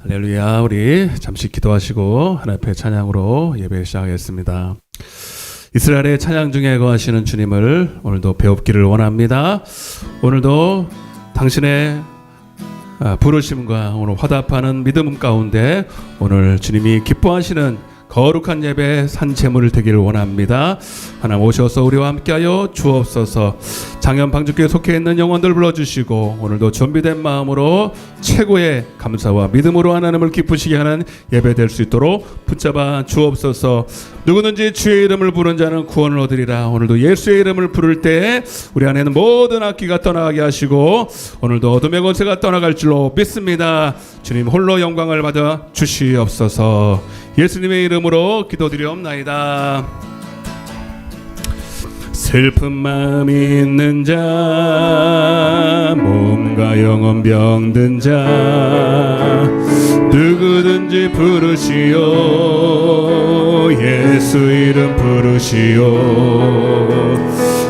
할렐루야. 우리 잠시 기도하시고 하나님 앞에 찬양으로 예배 시작하겠습니다. 이스라엘의 찬양 중에 거하시는 주님을 오늘도 배웁기를 원합니다. 오늘도 당신의 부르심과 오늘 화답하는 믿음 가운데 오늘 주님이 기뻐하시는 거룩한 예배 산 제물을 되기를 원합니다. 하나님 오셔서 우리와 함께하여 주옵소서. 장현 방주교에 속해 있는 영혼들 불러주시고 오늘도 준비된 마음으로 최고의 감사와 믿음으로 하나님을 기쁘시게 하는 예배 될 수 있도록 붙잡아 주옵소서. 누구든지 주의 이름을 부른 자는 구원을 얻으리라. 오늘도 예수의 이름을 부를 때 우리 안에는 모든 악기가 떠나가게 하시고 오늘도 어둠의 권세가 떠나갈 줄로 믿습니다. 주님 홀로 영광을 받아 주시옵소서. 예수님의 이름으로 기도드리옵나이다. 슬픈 마음이 있는 자, 몸과 영혼 병든 자, 누구든지 부르시오. 예수 이름 부르시오.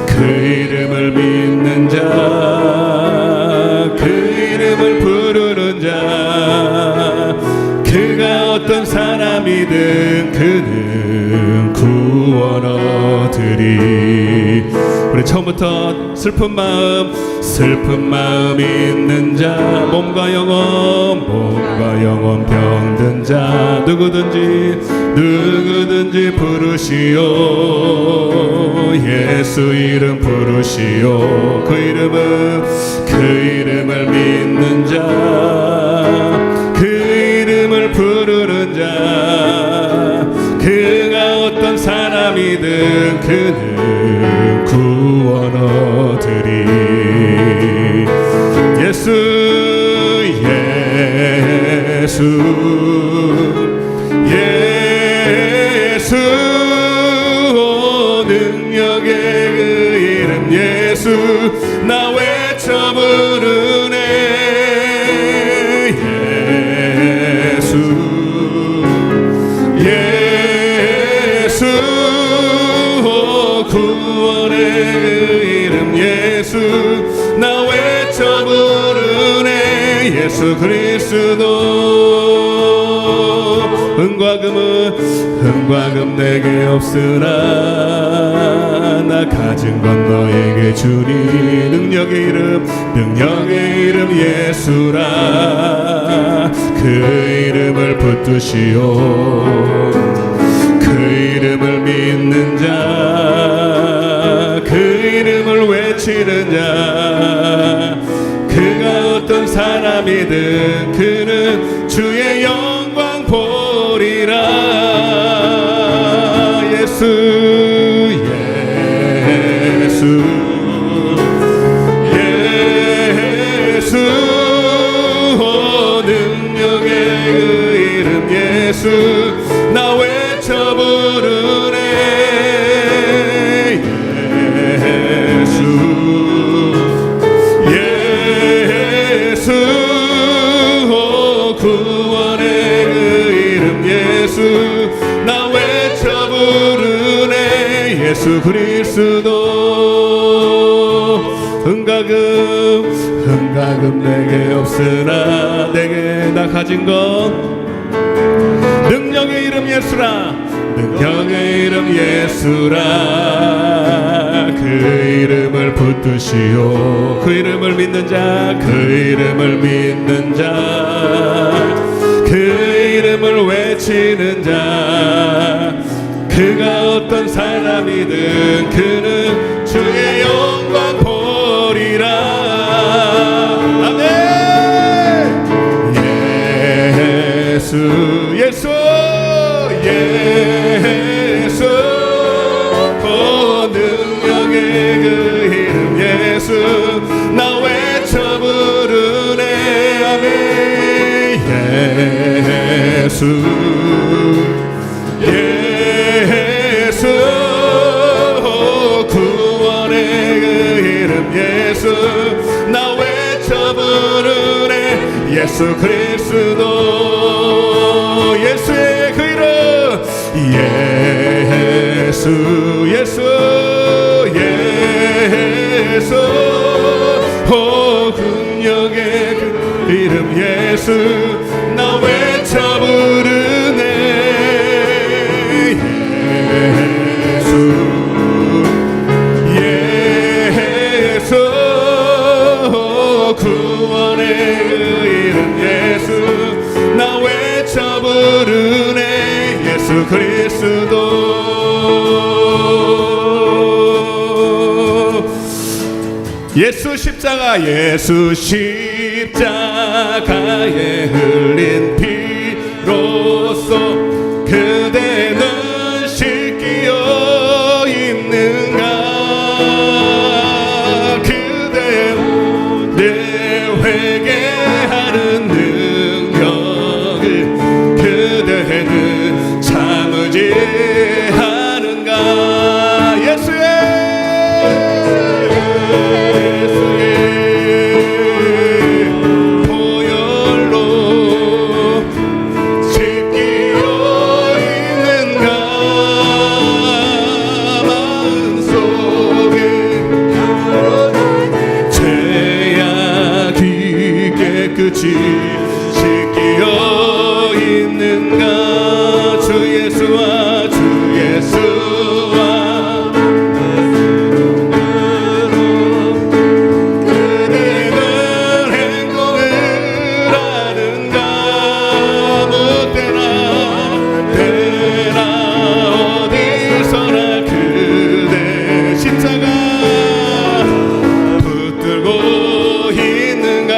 그 이름을 믿는 자, 그 이름을 부르는 자, 그가 어떤 사람이든 그는 구원 얻으리. 우리 처음부터 슬픈 마음 있는 자, 몸과 영혼 병든 자, 누구든지 부르시오. 예수 이름 부르시오. 그 이름을 믿는 자, 그 이름을 부르는 자, 그가 어떤 사람이든 그는 구원 얻으리. 예수 능력의 그 이름 예수 나 외쳐 부르네. 예수 구원의 그 이름 예수 나 외쳐 부르네. 예수 그리스도 은과 금 내게 없으나 나 가진 건 너에게 주니. 능력의 이름 예수라. 그 이름을 붙드시오. 그 이름을 믿는 자, 그 이름을 외치는 자, 그가 어떤 사람이든 그는 주의 영광 보리라. 예수 능력의 그 이름 예수 나 외쳐 부르네. 예수 구원의 그 이름 예수 나 외쳐 부르네. 예수 그리스도 은과 금 내게 없으나 내게 나 가진 건 능력의 이름 예수라. 능력의 이름 예수라. 그 이름을 붙드시오. 그 이름을 믿는 자, 그 이름을 믿는 자, 그 이름을 외치는 자, 그가 어떤 사람이든 그는 주의 영광 보리라. 예수 능력의 그 이름 예수 나 외쳐 부르네. 아멘. 예수 구원의 그 이름 예수 나 외쳐 부르네. 예수 그리스도 예수의 그 이름 예수 능력의 그 이름 예수 나 외쳐 부르네 예수 예수 구원의 이름 예수 나 외쳐 부르네 예수 그리스도 예수 십자가 예수 십자가에 흘린 피로써 그대는 씻기어 있는가 그대 내 회개하는 능력을 그대는 참으지 하는가 예수의 끝이 씻기어 있는가 주 예수와 주 예수와 그대는 행복을 하는가 뭐 때나 어디서나 그대 십자가 붙들고 있는가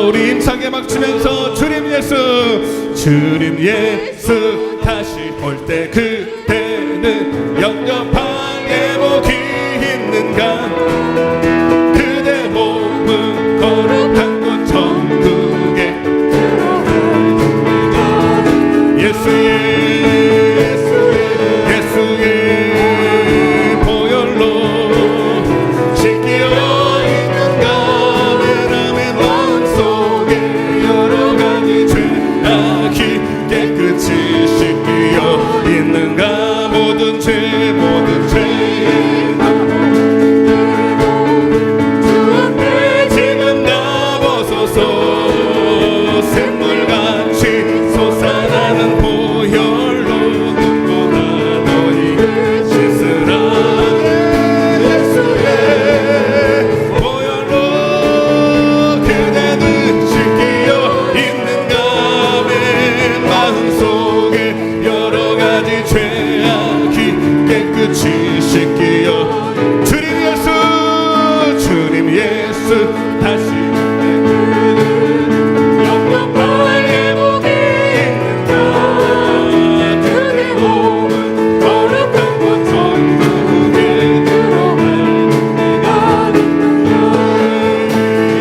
우리 힘차게 막치면서 주님 예수 다시 볼 때 그대는 영접한 예복이 있는가 그대 몸은 거룩한 곳 천국에 예수의 보혈로 씻기어 있는가 베라멘 왕 속에 여러 가지 죄악이 깨끗이 씻기어 있는가 모든 죄 주 앞에 지금 다 벗어서 샘물같이 솟아나는 보혈로 눈보다 너희 씻으라 예수의 보혈로 그대는 씻기어 있는가 내 마음속에 여러 가지 죄악이 깨끗이 씻기어 주님 예수 다시 영접할 예복이 있는가 그대 몸은 거룩한 곳 천국에 들어갈 내가 있는가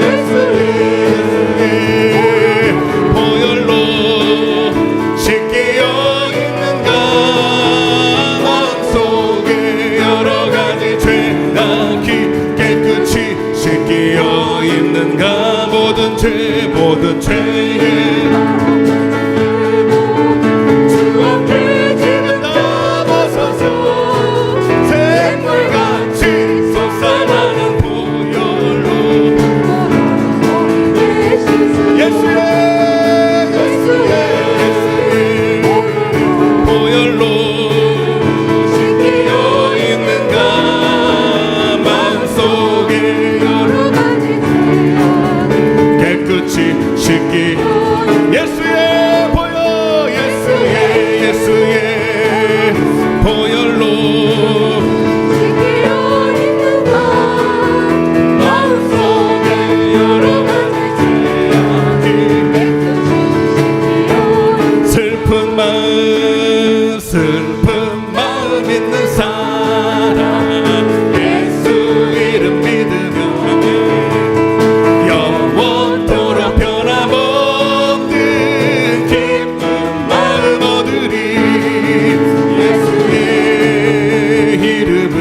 예수의 보혈로 씻기어 있는가 마음속에 여러 가지 죄악이 깨끗이 씻기어 있는가 모든 죄에 주 앞에 지금 다 벗어서 샘물같이 솟아나는 보혈로 예수의 보혈로 씻기어 있는가 마음속에 여러 가지 깨끗이 씻기 예수의 보혈로 씻기어 있는가 마음속에 여러 가지 죄악이 깨끗이 슬픈 마음 있는 사람 예수 이름 믿으면 영원토록 변함없는 기쁜 마음 얻으리 예수의 이름을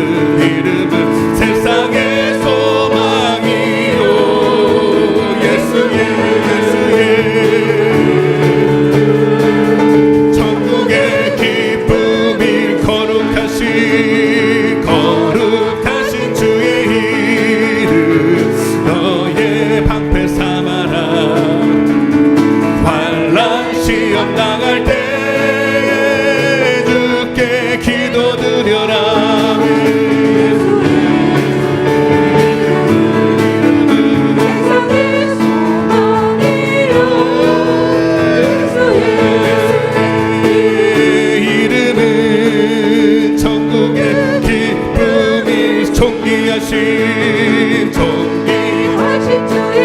존귀하신 주의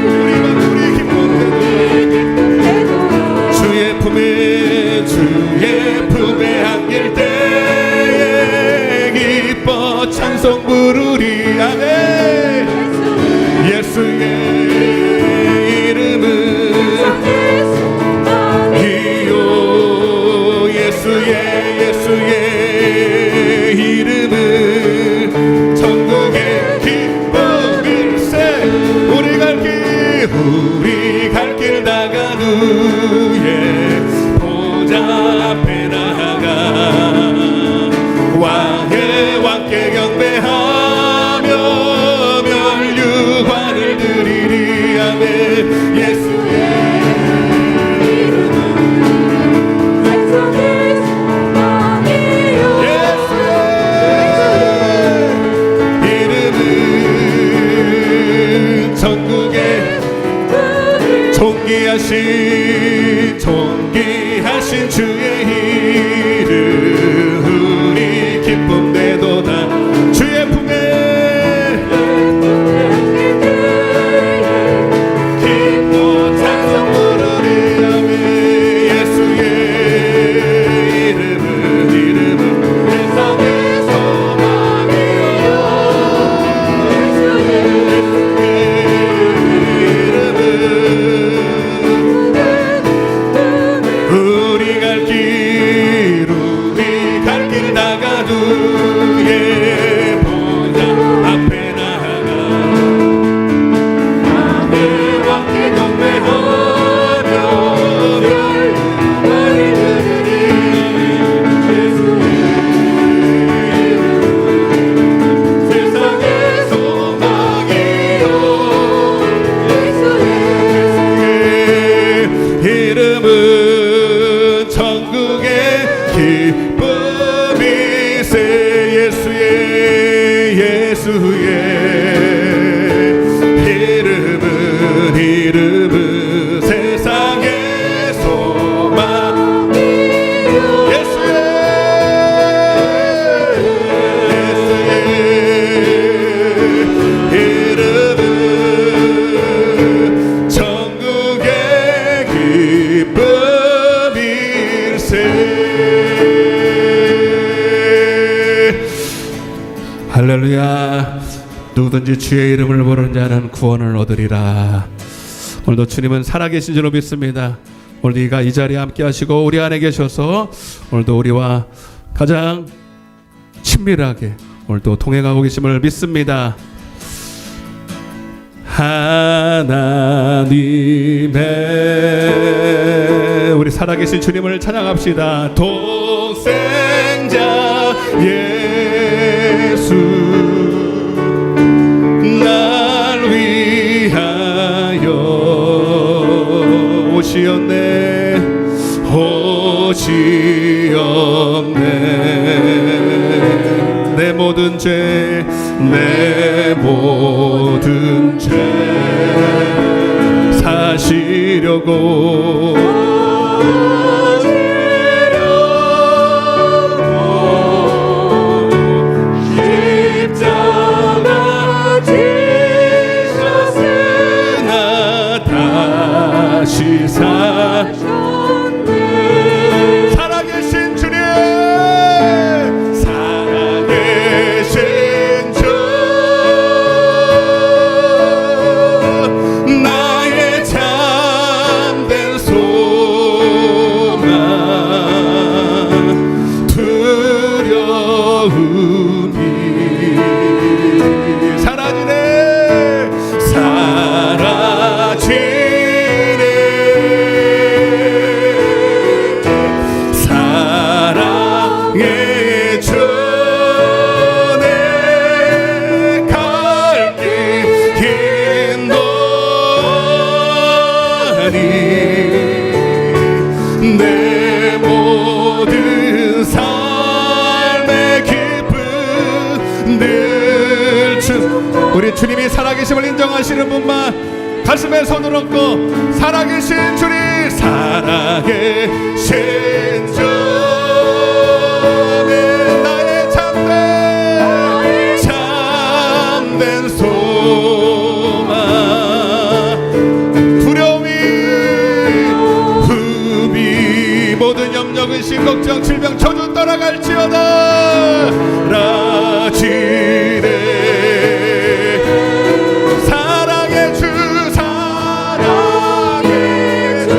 우리만 우리 기쁨대도 주의 품에 안길 때에 기뻐 찬송 부르리. 아멘. 예수의 이름은 이요 예수의 이름은 천국의 기쁨일세. 우리 갈 길 나간 후에 보좌 앞에 나가 왕께 경배하며 멸류관을 드리리. 아멘. 예수의 존귀하신 주의 이름 우리 기쁨 내도다. 주의 품에 기뻐 찬송 부르리. 아멘. 예수의 이름은 세상의 소망이요. 우리 갈 길 나간 후에 보좌 앞에 나가 왕께 경배하며 멸류관을 드리리. 세상의 소망이요 예수의 이름은 천국의 기쁨이세. 예수의 이름은 세상의 소망이요. 예수의 이름은 천국의 기쁨일세. 할렐루야. 누구든지 주의 이름을 부르는 자는 구원을 얻으리라. 오늘도 주님은 살아계신 줄로 믿습니다. 오늘 네가 이 자리에 함께 하시고 우리 안에 계셔서 오늘도 우리와 가장 친밀하게 오늘도 동행하고 계심을 믿습니다. 하나님의 우리 살아계신 주님을 찬양합시다. 독생자 예수 날 위하여 오시었네. 내 모든 죄 사시려고 십자가 지셨으나 다시 살아계신 주님, 살아계신 주 나의 참된 소망 두려움이 사라지네 사랑의 주내 갈 길 긴 동안이 내 모든 삶의 기쁨 늘 우리 주님이 살아계심을 인정하시는 분만 가슴에 손을 얹고 살아계신 주님, 살아계신 주 나의 참된 나갈지어다 라지네 사랑의 주 사랑의 주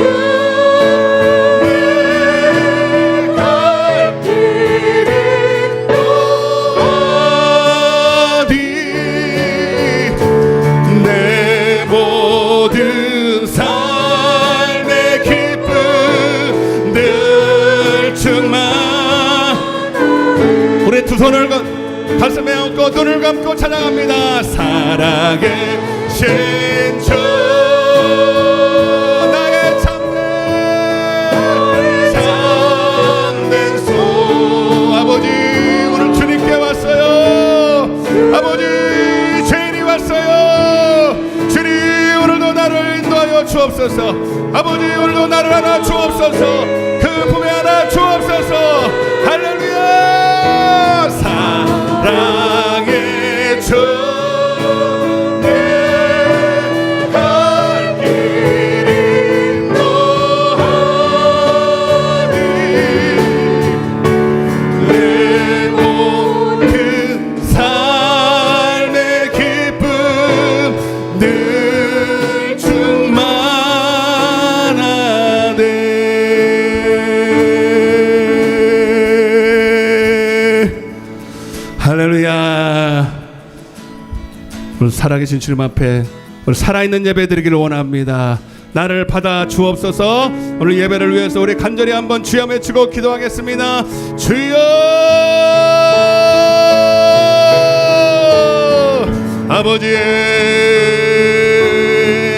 내 갈 길이 어디 내 모든 삶의 기쁨 늘 충만 우리 두 손을 가슴에 얹고 눈을 감고 찬양합니다. 사랑의 신주 나의 참된 소 아버지 오늘 주님께 왔어요. 아버지 죄인이 왔어요. 주님 오늘도 나를 인도하여 주옵소서. 아버지 오늘도 나를 하나 주옵소서. 그 품에 하나 주옵소서. 할렐루야 사랑의 주 내 갈 길이 너하니 내 모든 삶의 기쁨 늘 충만하네. 할렐루야. 오늘 살아계신 주님 앞에 오늘 살아있는 예배 드리기를 원합니다. 나를 받아 주옵소서. 오늘 예배를 위해서 우리 간절히 한번 주여 외치고 기도하겠습니다. 주여 아버지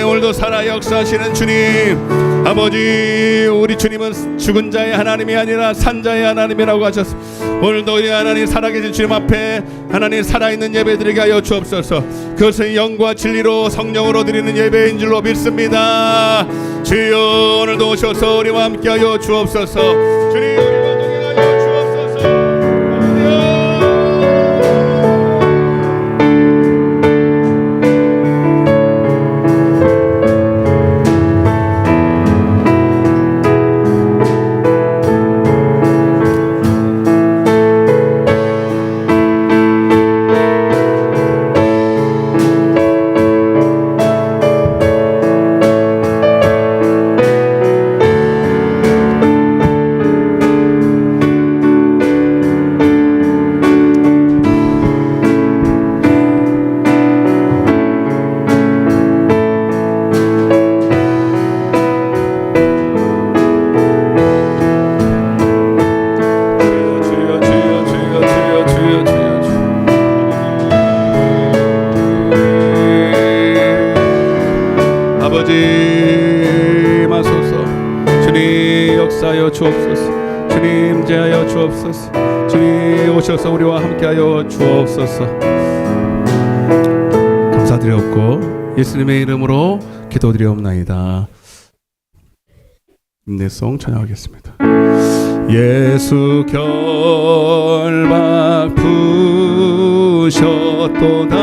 오늘도 살아 역사하시는 주님 아버지 우리 주님은 죽은 자의 하나님이 아니라 산 자의 하나님이라고 하셨습니다. 오늘도 우리 하나님 살아계신 주님 앞에 하나님 살아있는 예배 드리게 하여 주옵소서. 그것은 영과 진리로 성령으로 드리는 예배인 줄로 믿습니다. 주여 오늘도 오셔서 우리와 함께 하여 주옵소서. 주님 우리와 동행하여 주옵소서. 아버지 마소서. 주님 역사하여 주옵소서. 주님 제하여 주옵소서. 주님 오셔서 우리와 함께하여 주옵소서. 감사드렸고 예수님의 이름으로 기도드리옵나이다. 인내송 찬양하겠습니다. 예수 결박 부셨도다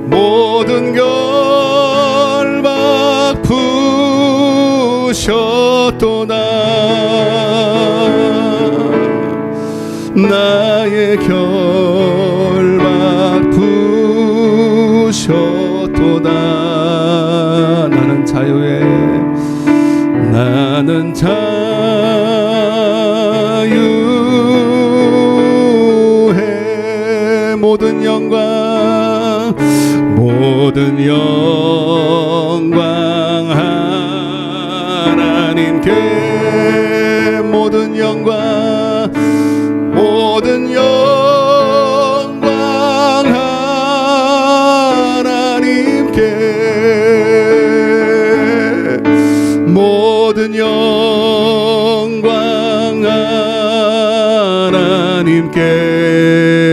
모든 결박 부셨도다 나의 결박 부셨도다 나는 자유해 모든 영광 하나님께 모든 영광 하나님께 모든 영광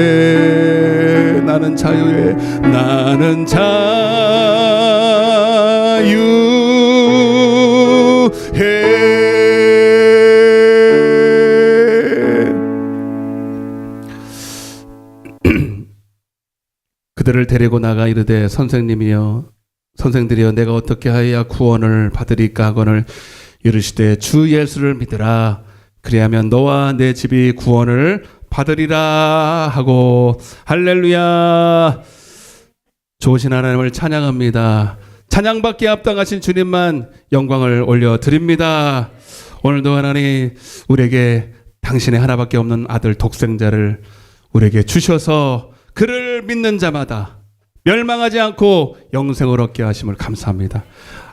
하나님께 나는 자유해 나는 그들을 데리고 나가 이르되 선생들이여 내가 어떻게 하여야 구원을 받으리까 하거늘 이르시되 주 예수를 믿으라 그리하면 너와 내 집이 구원을 받으리라 하고 할렐루야. 좋으신 하나님을 찬양합니다. 찬양받기에 합당하신 주님만 영광을 올려드립니다. 오늘도 하나님 우리에게 당신의 하나밖에 없는 아들 독생자를 우리에게 주셔서 그를 믿는 자마다 멸망하지 않고 영생을 얻게 하심을 감사합니다.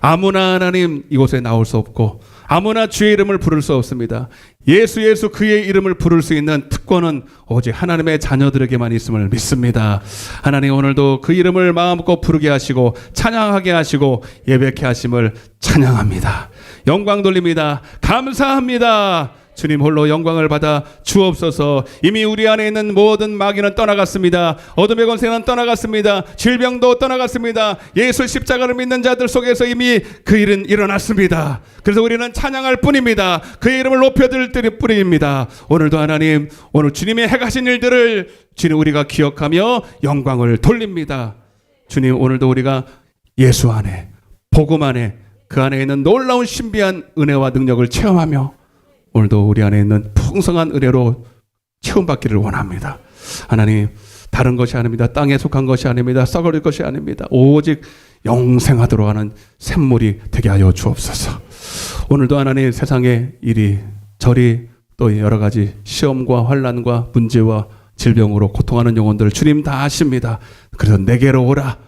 아무나 하나님 이곳에 나올 수 없고 아무나 주의 이름을 부를 수 없습니다. 예수 그의 이름을 부를 수 있는 특권은 오직 하나님의 자녀들에게만 있음을 믿습니다. 하나님 오늘도 그 이름을 마음껏 부르게 하시고 찬양하게 하시고 예배케 하심을 찬양합니다. 영광 돌립니다. 감사합니다. 주님 홀로 영광을 받아 주옵소서. 이미 우리 안에 있는 모든 마귀는 떠나갔습니다. 어둠의 권세는 떠나갔습니다. 질병도 떠나갔습니다. 예수 십자가를 믿는 자들 속에서 이미 그 일은 일어났습니다. 그래서 우리는 찬양할 뿐입니다. 그의 이름을 높여드릴 뿐입니다. 오늘도 하나님 오늘 주님의 행하신 일들을 주님 우리가 기억하며 영광을 돌립니다. 주님 오늘도 우리가 예수 안에 복음 안에 그 안에 있는 놀라운 신비한 은혜와 능력을 체험하며 오늘도 우리 안에 있는 풍성한 은혜로 체험받기를 원합니다. 하나님 다른 것이 아닙니다. 땅에 속한 것이 아닙니다. 썩어질 것이 아닙니다. 오직 영생하도록 하는 샘물이 되게 하여 주옵소서. 오늘도 하나님 세상의 일이 저리 또 여러 가지 시험과 환난과 문제와 질병으로 고통하는 영혼들 주님 다 아십니다. 그래서 내게로 오라.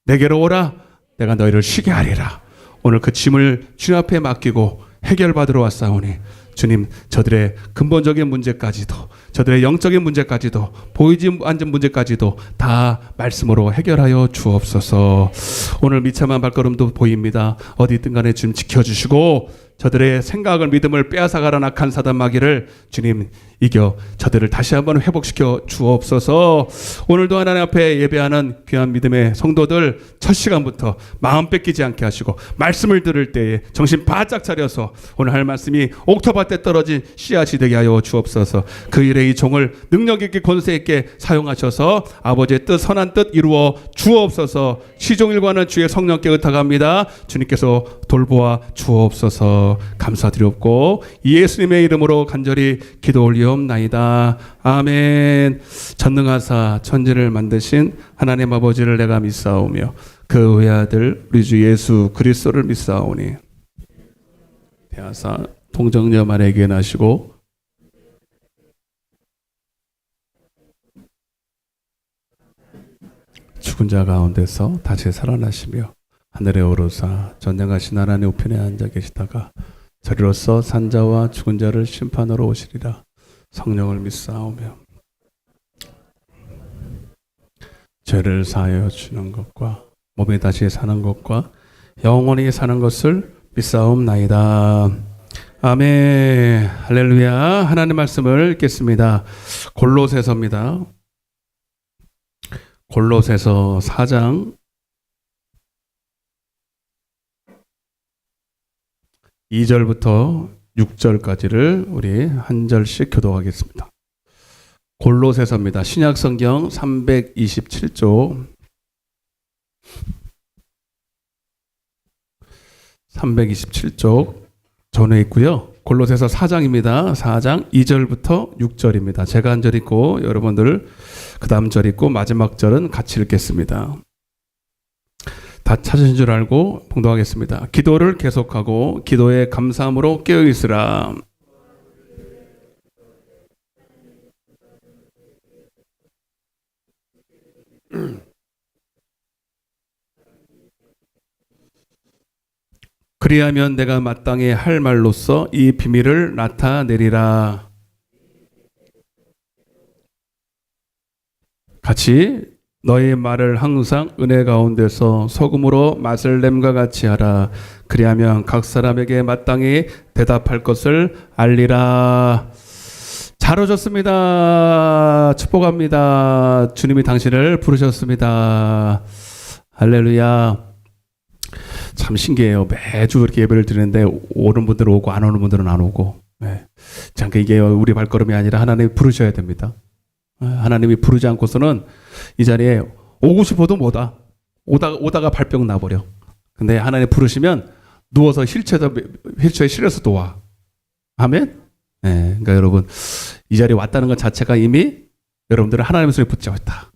내게로 오라. 내가 너희를 쉬게 하리라. 오늘 그 짐을 주님 앞에 맡기고 해결받으러 왔사오니 주님 저들의 근본적인 문제까지도 저들의 영적인 문제까지도 보이지 않는 문제까지도 다 말씀으로 해결하여 주옵소서. 오늘 미참한 발걸음도 보입니다. 어디 있든 간에 주님 지켜주시고 저들의 생각을 믿음을 빼앗아가는 악한 사단 마귀를 주님 이겨 저들을 다시 한번 회복시켜 주옵소서. 오늘도 하나님 앞에 예배하는 귀한 믿음의 성도들 첫 시간부터 마음 뺏기지 않게 하시고 말씀을 들을 때에 정신 바짝 차려서 오늘 할 말씀이 옥토밭에 떨어진 씨앗이 되게 하여 주옵소서. 그 일에 이 종을 능력 있게 권세 있게 사용하셔서 아버지의 뜻 선한 뜻 이루어 주옵소서. 시종일관은 주의 성령께 의탁합니다. 주님께서 돌보아 주옵소서. 감사드리옵고 예수님의 이름으로 간절히 기도 올리옵나이다. 아멘. 전능하사 천지를 만드신 하나님 아버지를 내가 믿사오며 그 외아들 우리 주 예수 그리스도를 믿사오니 대하사 동정녀 마리아에게 나시고 죽은 자 가운데서 다시 살아나시며 하늘에 오르사 전능하신 하나님 우편에 앉아 계시다가 저리로서 산자와 죽은 자를 심판하러 오시리라. 성령을 믿사오며 죄를 사하여 주는 것과 몸이 다시 사는 것과 영원히 사는 것을 믿사옵나이다. 아멘. 할렐루야. 하나님 말씀을 읽겠습니다. 골로새서입니다. 골로새서 4장 2절부터 6절까지를 우리 한 절씩 교독하겠습니다. 골로새서입니다. 신약성경 327쪽 327쪽 전에 있고요. 골로새서 4장입니다. 4장 2절부터 6절입니다. 제가 한 절 읽고 여러분들 그 다음 절 읽고 마지막 절은 같이 읽겠습니다. 다 찾으신 줄 알고 봉독하겠습니다. 기도를 계속하고 기도에 감사함으로 깨어있으라. 그리하면 내가 마땅히 할 말로써 이 비밀을 나타내리라. 같이 너희 말을 항상 은혜 가운데서 소금으로 맛을 냄과 같이 하라. 그리하면 각 사람에게 마땅히 대답할 것을 알리라. 잘 오셨습니다. 축복합니다. 주님이 당신을 부르셨습니다. 할렐루야. 참 신기해요. 매주 이렇게 예배를 드리는데 오는 분들은 오고 안 오는 분들은 안 오고. 네. 잠깐 이게 우리 발걸음이 아니라 하나님이 부르셔야 됩니다. 하나님이 부르지 않고서는 이 자리에 오고 싶어도 못 와. 오다가 발병 나버려. 근데 하나님 부르시면 누워서 휠체어에 실려서 또 와. 아멘? 그러니까 여러분 이 자리에 왔다는 것 자체가 이미 여러분들은 하나님의 손에 붙잡았다.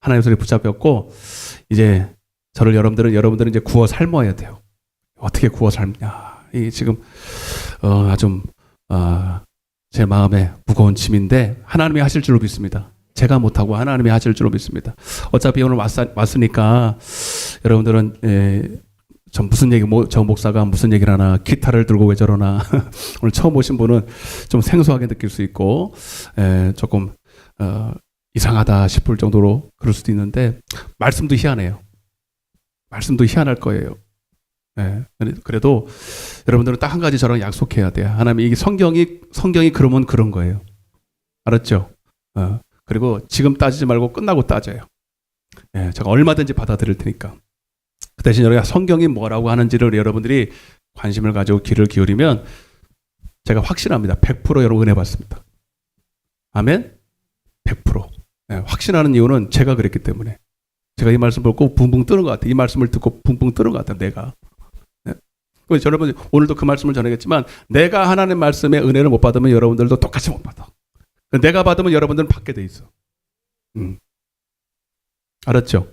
하나님의 손에 붙잡혔고 이제 저를 여러분들은 이제 구워 삶아야 돼요. 어떻게 구워 삶냐? 이 지금 아주 제 마음에 무거운 짐인데 하나님이 하실 줄로 믿습니다. 제가 못하고 하나님이 하실 줄로 믿습니다. 어차피 오늘 왔으니까 여러분들은 전 무슨 얘기, 저 목사가 무슨 얘기를 하나, 기타를 들고 왜 저러나. 오늘 처음 오신 분은 좀 생소하게 느낄 수 있고, 조금, 이상하다 싶을 정도로 그럴 수도 있는데, 말씀도 희한해요. 말씀도 희한할 거예요. 그래도 여러분들은 딱 한 가지 저랑 약속해야 돼요. 하나님, 이게 성경이 그러면 그런 거예요. 알았죠? 그리고 지금 따지지 말고 끝나고 따져요. 제가 얼마든지 받아들일 테니까. 그 대신 여러분 성경이 뭐라고 하는지를 여러분들이 관심을 가지고 귀를 기울이면 제가 확신합니다. 100% 여러분 은혜 받습니다. 아멘? 100%. 확신하는 이유는 제가 그랬기 때문에. 제가 이 말씀 보고 붕붕 뜨는 것 같아요. 이 말씀을 듣고 붕붕 뜨는 것 같아요. 내가. 그래서 여러분 오늘도 그 말씀을 전하겠지만 내가 하나님 말씀의 은혜를 못 받으면 여러분들도 똑같이 못 받아. 내가 받으면 여러분들은 받게 돼 있어. 알았죠?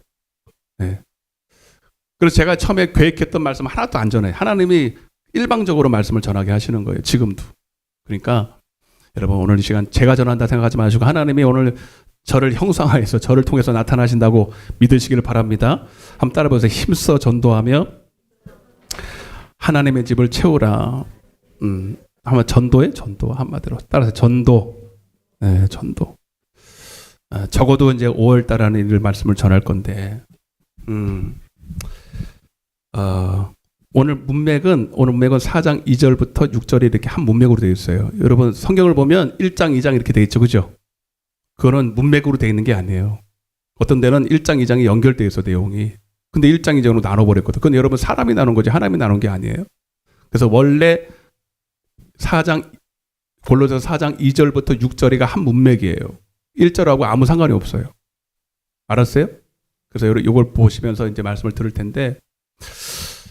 그래서 제가 처음에 계획했던 말씀 하나도 안 전해요. 하나님이 일방적으로 말씀을 전하게 하시는 거예요. 지금도. 그러니까 여러분 오늘 이 시간 제가 전한다 생각하지 마시고 하나님이 오늘 저를 형상화해서 저를 통해서 나타나신다고 믿으시기를 바랍니다. 한번 따라 보세요. 힘써 전도하며 하나님의 집을 채우라. 한번 전도해? 전도 한마디로. 따라서 전도. 전도. 적어도 이제 5월 달에는 이 말씀을 전할 건데 오늘 문맥은 4장 2절부터 6절이 이렇게 한 문맥으로 되어 있어요. 여러분 성경을 보면 1장, 2장 이렇게 되어 있죠. 그죠? 그거는 문맥으로 되어 있는 게 아니에요. 어떤 데는 1장, 2장이 연결되어 있어 내용이. 근데 1장, 2장으로 나눠버렸거든. 그건 여러분 사람이 나눈 거지 하나님이 나눈 게 아니에요. 그래서 원래 골로새서 4장 2절부터 6절이가 한 문맥이에요. 1절하고 아무 상관이 없어요. 알았어요? 그래서 이걸 보시면서 이제 말씀을 들을 텐데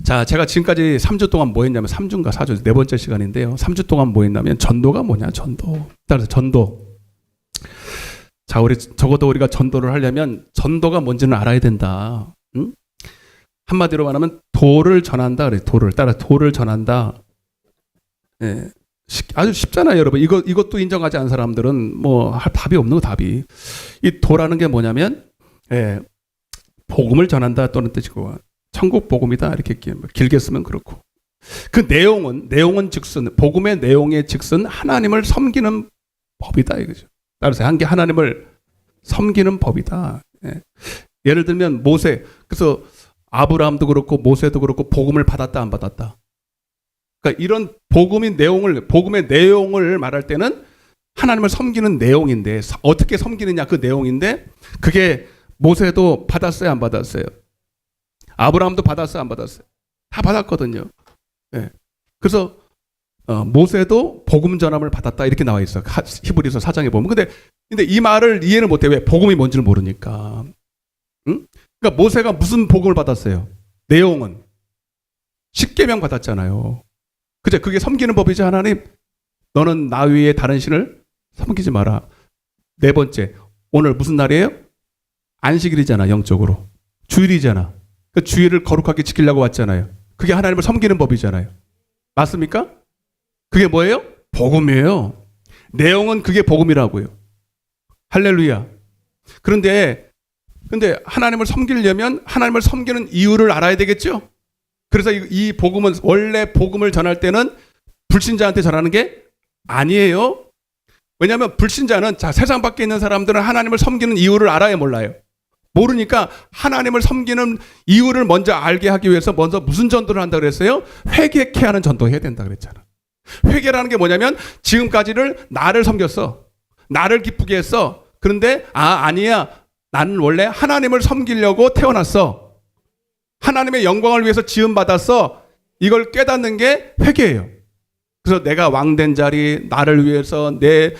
자, 제가 지금까지 3주 동안 뭐 했냐면 3주인가 4주 네 번째 시간인데요. 3주 동안 뭐 했냐면 전도가 뭐냐? 전도. 따라서 전도. 자, 적어도 우리가 전도를 하려면 전도가 뭔지는 알아야 된다. 응? 한마디로 말하면 도를 전한다 그래. 도를 전한다. 아주 쉽잖아요, 여러분. 이것도 인정하지 않은 사람들은 뭐 할 답이 없는 거 답이. 이 도라는 게 뭐냐면 복음을 전한다 또는 뜻이고 천국 복음이다 이렇게 길게 쓰면 그렇고 그 내용은 즉슨 복음의 내용의 즉슨 하나님을 섬기는 법이다 이거죠. 따라서 한 게 하나님을 섬기는 법이다. 예를 들면 모세 그래서 아브라함도 그렇고 모세도 그렇고 복음을 받았다 안 받았다. 그러니까 이런 복음의 내용을 말할 때는 하나님을 섬기는 내용인데 어떻게 섬기느냐 그 내용인데 그게 모세도 받았어요 안 받았어요? 아브라함도 받았어요 안 받았어요? 다 받았거든요. 그래서 모세도 복음 전함을 받았다 이렇게 나와 있어. 히브리서 4장에 보면. 근데 이 말을 이해를 못해. 왜? 복음이 뭔지를 모르니까. 응? 그러니까 모세가 무슨 복음을 받았어요? 내용은 십계명 받았잖아요. 그죠? 그게 섬기는 법이죠. 하나님 너는 나 위에 다른 신을 섬기지 마라. 네 번째 오늘 무슨 날이에요? 안식일이잖아. 영적으로 주일이잖아. 그 주일을 거룩하게 지키려고 왔잖아요. 그게 하나님을 섬기는 법이잖아요. 맞습니까? 그게 뭐예요? 복음이에요. 내용은 그게 복음이라고요. 할렐루야. 근데 하나님을 섬기려면 하나님을 섬기는 이유를 알아야 되겠죠? 그래서 이 복음은 원래 복음을 전할 때는 불신자한테 전하는 게 아니에요. 왜냐하면 불신자는 세상 밖에 있는 사람들은 하나님을 섬기는 이유를 알아야 몰라요. 모르니까 하나님을 섬기는 이유를 먼저 알게 하기 위해서 먼저 무슨 전도를 한다 그랬어요? 회개케 하는 전도해야 된다 그랬잖아. 회개라는 게 뭐냐면 지금까지를 나를 섬겼어. 나를 기쁘게 했어. 그런데 아니야. 나는 원래 하나님을 섬기려고 태어났어. 하나님의 영광을 위해서 지음받았어. 이걸 깨닫는 게 회개예요. 그래서 내가 왕된 자리 나를 위해서 내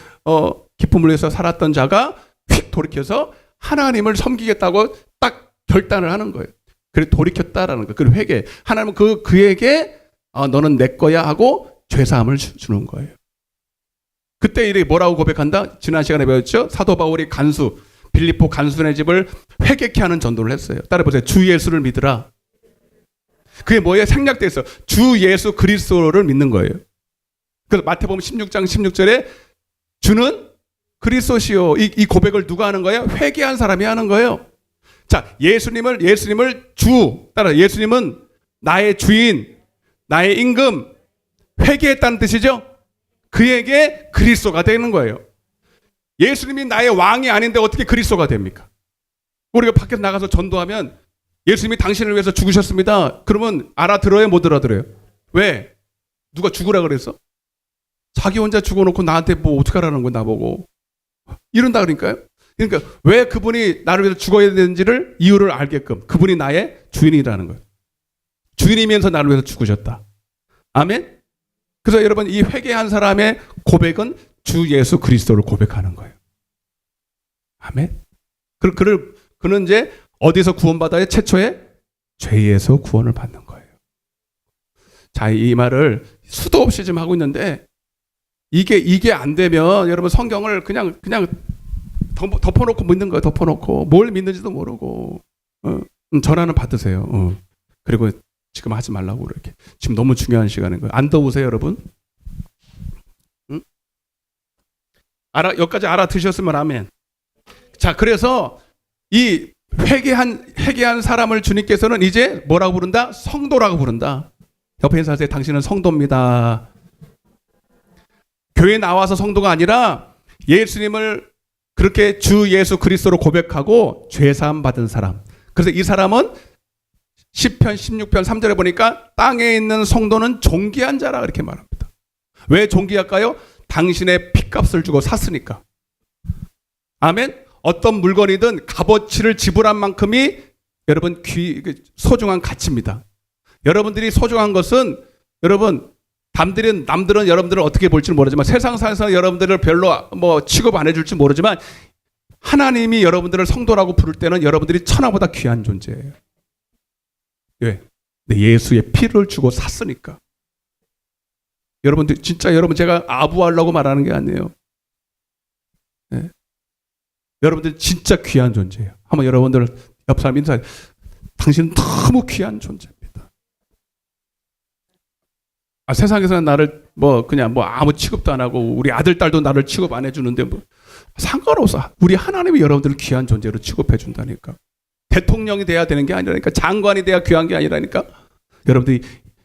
기쁨을 위해서 살았던 자가 휙 돌이켜서 하나님을 섬기겠다고 딱 결단을 하는 거예요. 그래 돌이켰다라는 거. 그리고 회개. 하나님은 그에게 너는 내 거야 하고 죄사함을 주는 거예요. 그때 이렇게 뭐라고 고백한다? 지난 시간에 배웠죠? 사도 바울이 빌립보 간수네 집을 회개케 하는 전도를 했어요. 따라보세요. 주 예수를 믿으라. 그게 뭐예요? 생략돼 있어. 주 예수 그리스도를 믿는 거예요. 그래서 마태복음 16장 16절에 주는 그리스도시요. 이 고백을 누가 하는 거예요? 회개한 사람이 하는 거예요. 자, 예수님을 따라 예수님은 나의 주인, 나의 임금, 회개했다는 뜻이죠. 그에게 그리스도가 되는 거예요. 예수님이 나의 왕이 아닌데 어떻게 그리스도가 됩니까? 우리가 밖에서 나가서 전도하면 예수님이 당신을 위해서 죽으셨습니다. 그러면 알아들어요? 못 알아들어요? 왜? 누가 죽으라 그랬어? 자기 혼자 죽어놓고 나한테 뭐 어떡하라는 거야 나보고. 이런다 그러니까요. 그러니까 왜 그분이 나를 위해서 죽어야 되는지를 이유를 알게끔 그분이 나의 주인이라는 거예요. 주인이면서 나를 위해서 죽으셨다. 아멘? 그래서 여러분 이 회개한 사람의 고백은 주 예수 그리스도를 고백하는 거예요. 아멘? 그는 이제 어디서 구원받아요? 최초에 죄에서 구원을 받는 거예요. 자, 이 말을 수도 없이 지금 하고 있는데 이게 안 되면 여러분 성경을 그냥 덮어놓고 믿는 거예요. 덮어놓고 뭘 믿는지도 모르고 전화는 받으세요. 그리고 지금 하지 말라고 이렇게. 지금 너무 중요한 시간인 거예요. 안 더우세요, 여러분? 응? 여기까지 알아드셨으면 아멘. 자, 그래서 이 회개한 사람을 주님께서는 이제 뭐라고 부른다? 성도라고 부른다. 옆에 인사하세요. 당신은 성도입니다. 교회에 나와서 성도가 아니라 예수님을 그렇게 주 예수 그리스도로 고백하고 죄사함 받은 사람. 그래서 이 사람은 시편 16편 3절에 보니까 땅에 있는 성도는 존귀한 자라 이렇게 말합니다. 왜 존귀할까요? 당신의 핏값을 주고 샀으니까. 아멘. 어떤 물건이든 값어치를 지불한 만큼이 여러분 소중한 가치입니다. 여러분들이 소중한 것은 여러분 남들은 여러분들을 어떻게 볼지 모르지만 세상에서 여러분들을 별로 뭐 취급 안 해줄지 모르지만 하나님이 여러분들을 성도라고 부를 때는 여러분들이 천하보다 귀한 존재예요. 왜? 예수의 피를 주고 샀으니까. 여러분들 진짜 여러분 제가 아부하려고 말하는 게 아니에요. 네. 여러분들 진짜 귀한 존재예요. 한번 여러분들 옆 사람 인사해. 당신은 너무 귀한 존재입니다. 세상에서는 나를 그냥 아무 취급도 안 하고 우리 아들 딸도 나를 취급 안 해주는데 상관없어. 우리 하나님이 여러분들을 귀한 존재로 취급해 준다니까. 대통령이 돼야 되는 게 아니라니까. 장관이 돼야 귀한 게 아니라니까. 여러분들이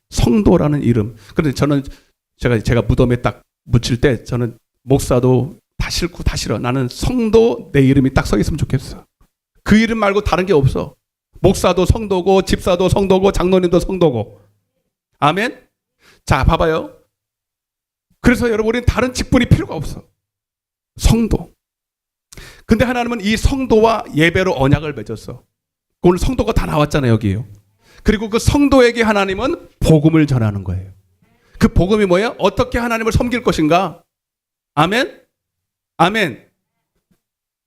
성도라는 이름. 그런데 저는 제가 무덤에 딱 묻힐 때 저는 목사도 다 싫고 다 싫어. 나는 성도 내 이름이 딱 서 있으면 좋겠어. 그 이름 말고 다른 게 없어. 목사도 성도고 집사도 성도고 장로님도 성도고. 아멘. 자, 봐봐요. 그래서 여러분 우리는 다른 직분이 필요가 없어. 성도. 근데 하나님은 이 성도와 예배로 언약을 맺었어. 오늘 성도가 다 나왔잖아요, 여기요. 그리고 그 성도에게 하나님은 복음을 전하는 거예요. 그 복음이 뭐예요? 어떻게 하나님을 섬길 것인가? 아멘? 아멘.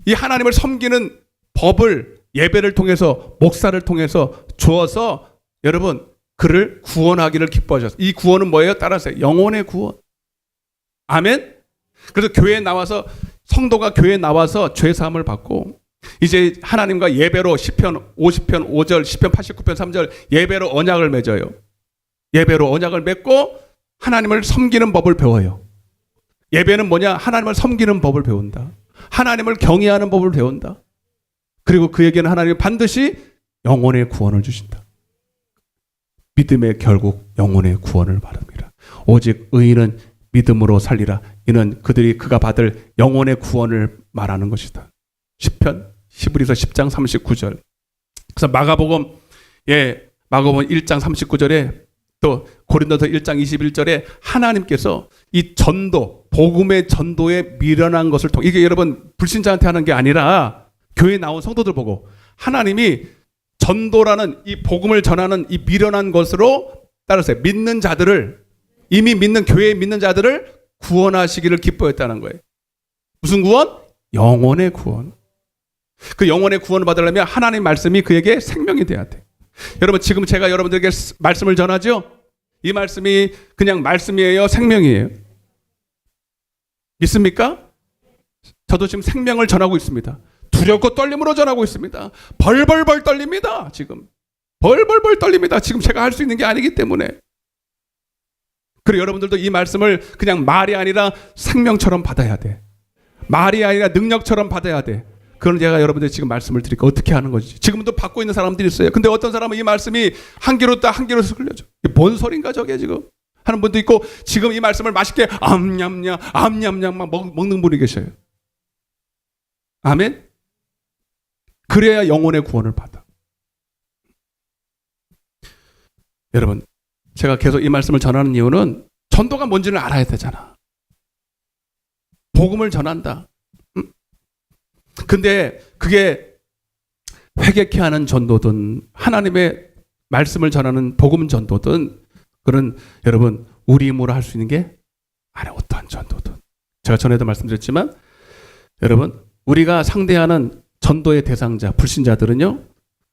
이 하나님을 섬기는 법을 예배를 통해서 목사를 통해서 주어서 여러분 그를 구원하기를 기뻐하셨어요. 이 구원은 뭐예요? 따라서 영혼의 구원. 아멘? 그래서 교회에 나와서 성도가 교회에 나와서 죄사함을 받고 이제 하나님과 예배로 시편 50편 5절, 시편 89편 3절 예배로 언약을 맺어요. 예배로 언약을 맺고 하나님을 섬기는 법을 배워요. 예배는 뭐냐? 하나님을 섬기는 법을 배운다. 하나님을 경외하는 법을 배운다. 그리고 그에게는 하나님이 반드시 영혼의 구원을 주신다. 믿음의 결국 영혼의 구원을 말합니다. 오직 의인은 믿음으로 살리라. 이는 그가 받을 영혼의 구원을 말하는 것이다. 시편 히브리서 10장 39절. 그래서 마가복음 1장 39절에 또 고린도서 1장 21절에 하나님께서 이 전도, 복음의 전도에 미련한 것을 통해 이게 여러분 불신자한테 하는 게 아니라 교회에 나온 성도들 보고 하나님이 전도라는 이 복음을 전하는 이 미련한 것으로 따라서 믿는 자들을 이미 믿는 교회에 믿는 자들을 구원하시기를 기뻐했다는 거예요. 무슨 구원? 영혼의 구원. 그 영혼의 구원을 받으려면 하나님 말씀이 그에게 생명이 돼야 돼. 여러분 지금 제가 여러분들에게 말씀을 전하죠? 이 말씀이 그냥 말씀이에요? 생명이에요? 믿습니까? 저도 지금 생명을 전하고 있습니다. 두렵고 떨림으로 전하고 있습니다. 벌벌벌 떨립니다. 지금 벌벌벌 떨립니다. 지금 제가 할 수 있는 게 아니기 때문에. 그리고 여러분들도 이 말씀을 그냥 말이 아니라 생명처럼 받아야 돼. 말이 아니라 능력처럼 받아야 돼. 그건 제가 여러분들 지금 말씀을 드리니까 어떻게 하는 거지? 지금도 받고 있는 사람들이 있어요. 근데 어떤 사람은 이 말씀이 한 귀로 딱 한 귀로 흘려져. 이게 뭔 소린가 저게 지금 하는 분도 있고, 지금 이 말씀을 맛있게 암냠냠 암냠냠 막 먹는 분이 계셔요. 아멘. 그래야 영혼의 구원을 받아. 여러분, 제가 계속 이 말씀을 전하는 이유는 전도가 뭔지를 알아야 되잖아. 복음을 전한다. 근데 그게 회개케 하는 전도든 하나님의 말씀을 전하는 복음 전도든, 그런 여러분 우리 힘으로 할 수 있는 게 아니, 어떠한 전도든. 제가 전에도 말씀드렸지만 여러분, 우리가 상대하는 전도의 대상자 불신자들은요,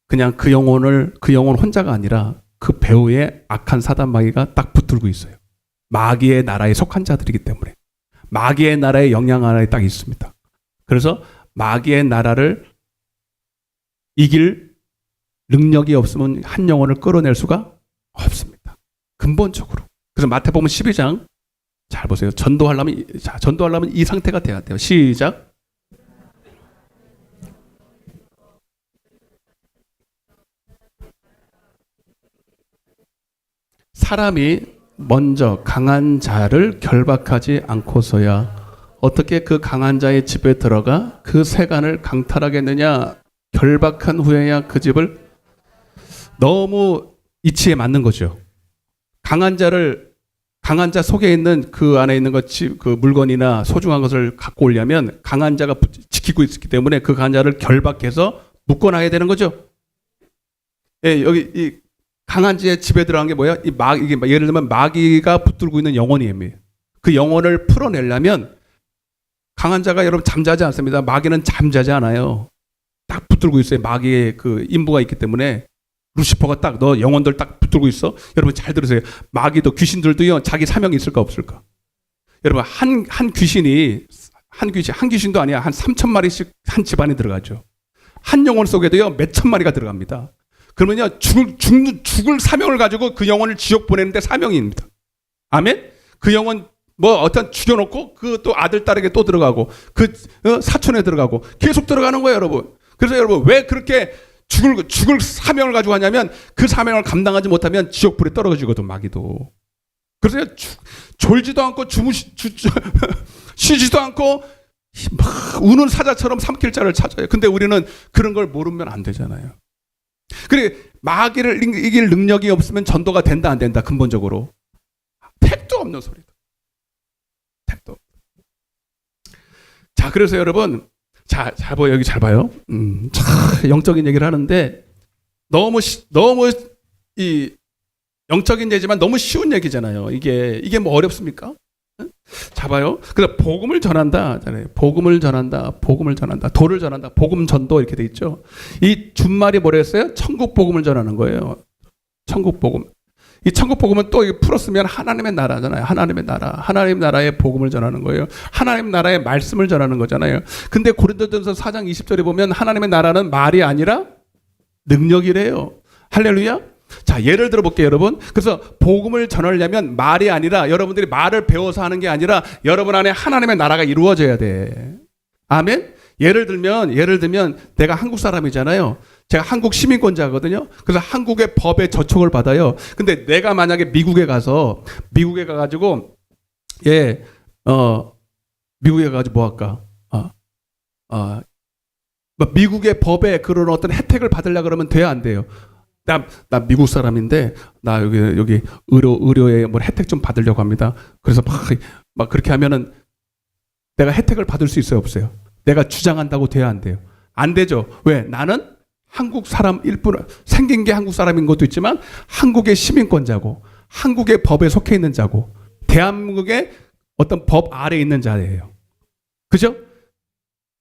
그냥 그 영혼 혼자가 아니라 그 배후에 악한 사단 마귀가 딱 붙들고 있어요. 마귀의 나라에 속한 자들이기 때문에. 마귀의 나라의 영향 안에 딱 있습니다. 그래서 마귀의 나라를 이길 능력이 없으면 한 영혼을 끌어낼 수가 없습니다. 근본적으로. 그래서 마태복음 12장 잘 보세요. 전도하려면 이 상태가 돼야 돼요. 시작. 사람이 먼저 강한 자를 결박하지 않고서야 어떻게 그 강한 자의 집에 들어가 그 세간을 강탈하겠느냐. 결박한 후에야 그 집을. 너무 이치에 맞는 거죠. 강한 자 속에 있는 그 안에 있는 그 물건이나 소중한 것을 갖고 오려면 강한 자가 지키고 있기 때문에 그 강한 자를 결박해서 묶어놔야 되는 거죠. 예, 여기 이 강한 자의 집에 들어간 게 뭐야? 이게 예를 들면 마귀가 붙들고 있는 영혼이에요. 그 영혼을 풀어내려면 강한 자가 여러분 잠자지 않습니다. 마귀는 잠자지 않아요. 딱 붙들고 있어요. 마귀의 그 인부가 있기 때문에. 루시퍼가 딱 너 영혼들 딱 붙들고 있어. 여러분 잘 들으세요. 마귀도 귀신들도요, 자기 사명이 있을까 없을까? 여러분 한 귀신도 아니야. 한 3,000마리씩 한 집안에 들어가죠. 한 영혼 속에도요 몇 천 마리가 들어갑니다. 그러면요 죽을 사명을 가지고 그 영혼을 지옥 보내는데 사명입니다. 아멘? 그 영혼 뭐 어떤 죽여놓고 그 또 아들 딸에게 또 들어가고 그 사촌에 들어가고 계속 들어가는 거예요, 여러분. 그래서 여러분 왜 그렇게 죽을 사명을 가지고 하냐면 그 사명을 감당하지 못하면 지옥불에 떨어지거든, 마귀도. 그래서 졸지도 않고 쉬지도 않고 막 우는 사자처럼 삼킬 자를 찾아요. 근데 우리는 그런 걸 모르면 안 되잖아요. 그래, 마귀를 이길 능력이 없으면 전도가 된다 안 된다, 근본적으로. 택도 없는 소리다. 택도. 자, 그래서 여러분 잘 봐요. 여기 잘 봐요. 영적인 얘기를 하는데 너무 이 영적인 얘기지만 너무 쉬운 얘기잖아요. 이게 뭐 어렵습니까? 자 봐요. 그래서 복음을 전한다. 복음을 전한다. 도를 전한다. 복음 전도 이렇게 돼 있죠. 이 준말이 뭐라 했어요? 천국 복음을 전하는 거예요. 천국 복음. 이 천국 복음은 또 풀었으면 하나님의 나라잖아요. 하나님의 나라. 하나님 나라의 복음을 전하는 거예요. 하나님 나라의 말씀을 전하는 거잖아요. 근데 고린도전서 4장 20절에 보면 하나님의 나라는 말이 아니라 능력이래요. 할렐루야. 자, 예를 들어 볼게요, 여러분. 그래서 복음을 전하려면 말이 아니라, 여러분들이 말을 배워서 하는 게 아니라 여러분 안에 하나님의 나라가 이루어져야 돼. 아멘. 예를 들면 내가 한국 사람이잖아요. 제가 한국 시민권자거든요. 그래서 한국의 법에 저촉을 받아요. 근데 내가 만약에 미국에 가가지고 뭐 할까? 미국의 법에 그런 어떤 혜택을 받으려고 그러면 돼야 안 돼요. 나 미국 사람인데 나 여기 의료에 뭐 혜택 좀 받으려고 합니다. 그래서 막 그렇게 하면은 내가 혜택을 받을 수 있어요, 없어요? 내가 주장한다고 돼야 안 돼요? 안 되죠. 왜? 나는 한국 사람일 뿐, 생긴 게 한국 사람인 것도 있지만 한국의 시민권자고 한국의 법에 속해 있는 자고 대한민국의 어떤 법 아래에 있는 자예요. 그죠?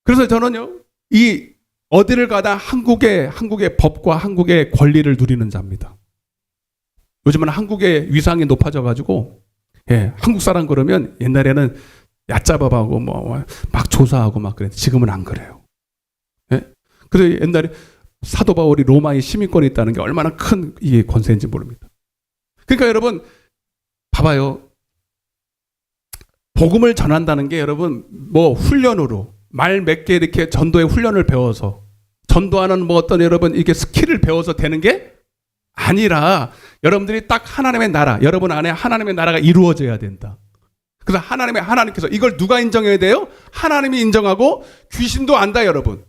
그래서 저는요, 이 어디를 가다 한국의 법과 한국의 권리를 누리는 자입니다. 요즘은 한국의 위상이 높아져가지고, 예, 한국 사람 그러면 옛날에는 얕잡아하고 뭐 막 조사하고 막 그래. 지금은 안 그래요. 예? 그래서 옛날에 사도 바울이 로마의 시민권이 있다는 게 얼마나 큰 이게 권세인지 모릅니다. 그러니까 여러분 봐봐요. 복음을 전한다는 게 여러분 뭐 훈련으로 말 몇 개 이렇게 전도의 훈련을 배워서 전도하는 뭐 어떤 여러분 이게 스킬을 배워서 되는 게 아니라 여러분들이 딱 하나님의 나라, 여러분 안에 하나님의 나라가 이루어져야 된다. 그래서 하나님께서 이걸 누가 인정해야 돼요? 하나님이 인정하고 귀신도 안다, 여러분.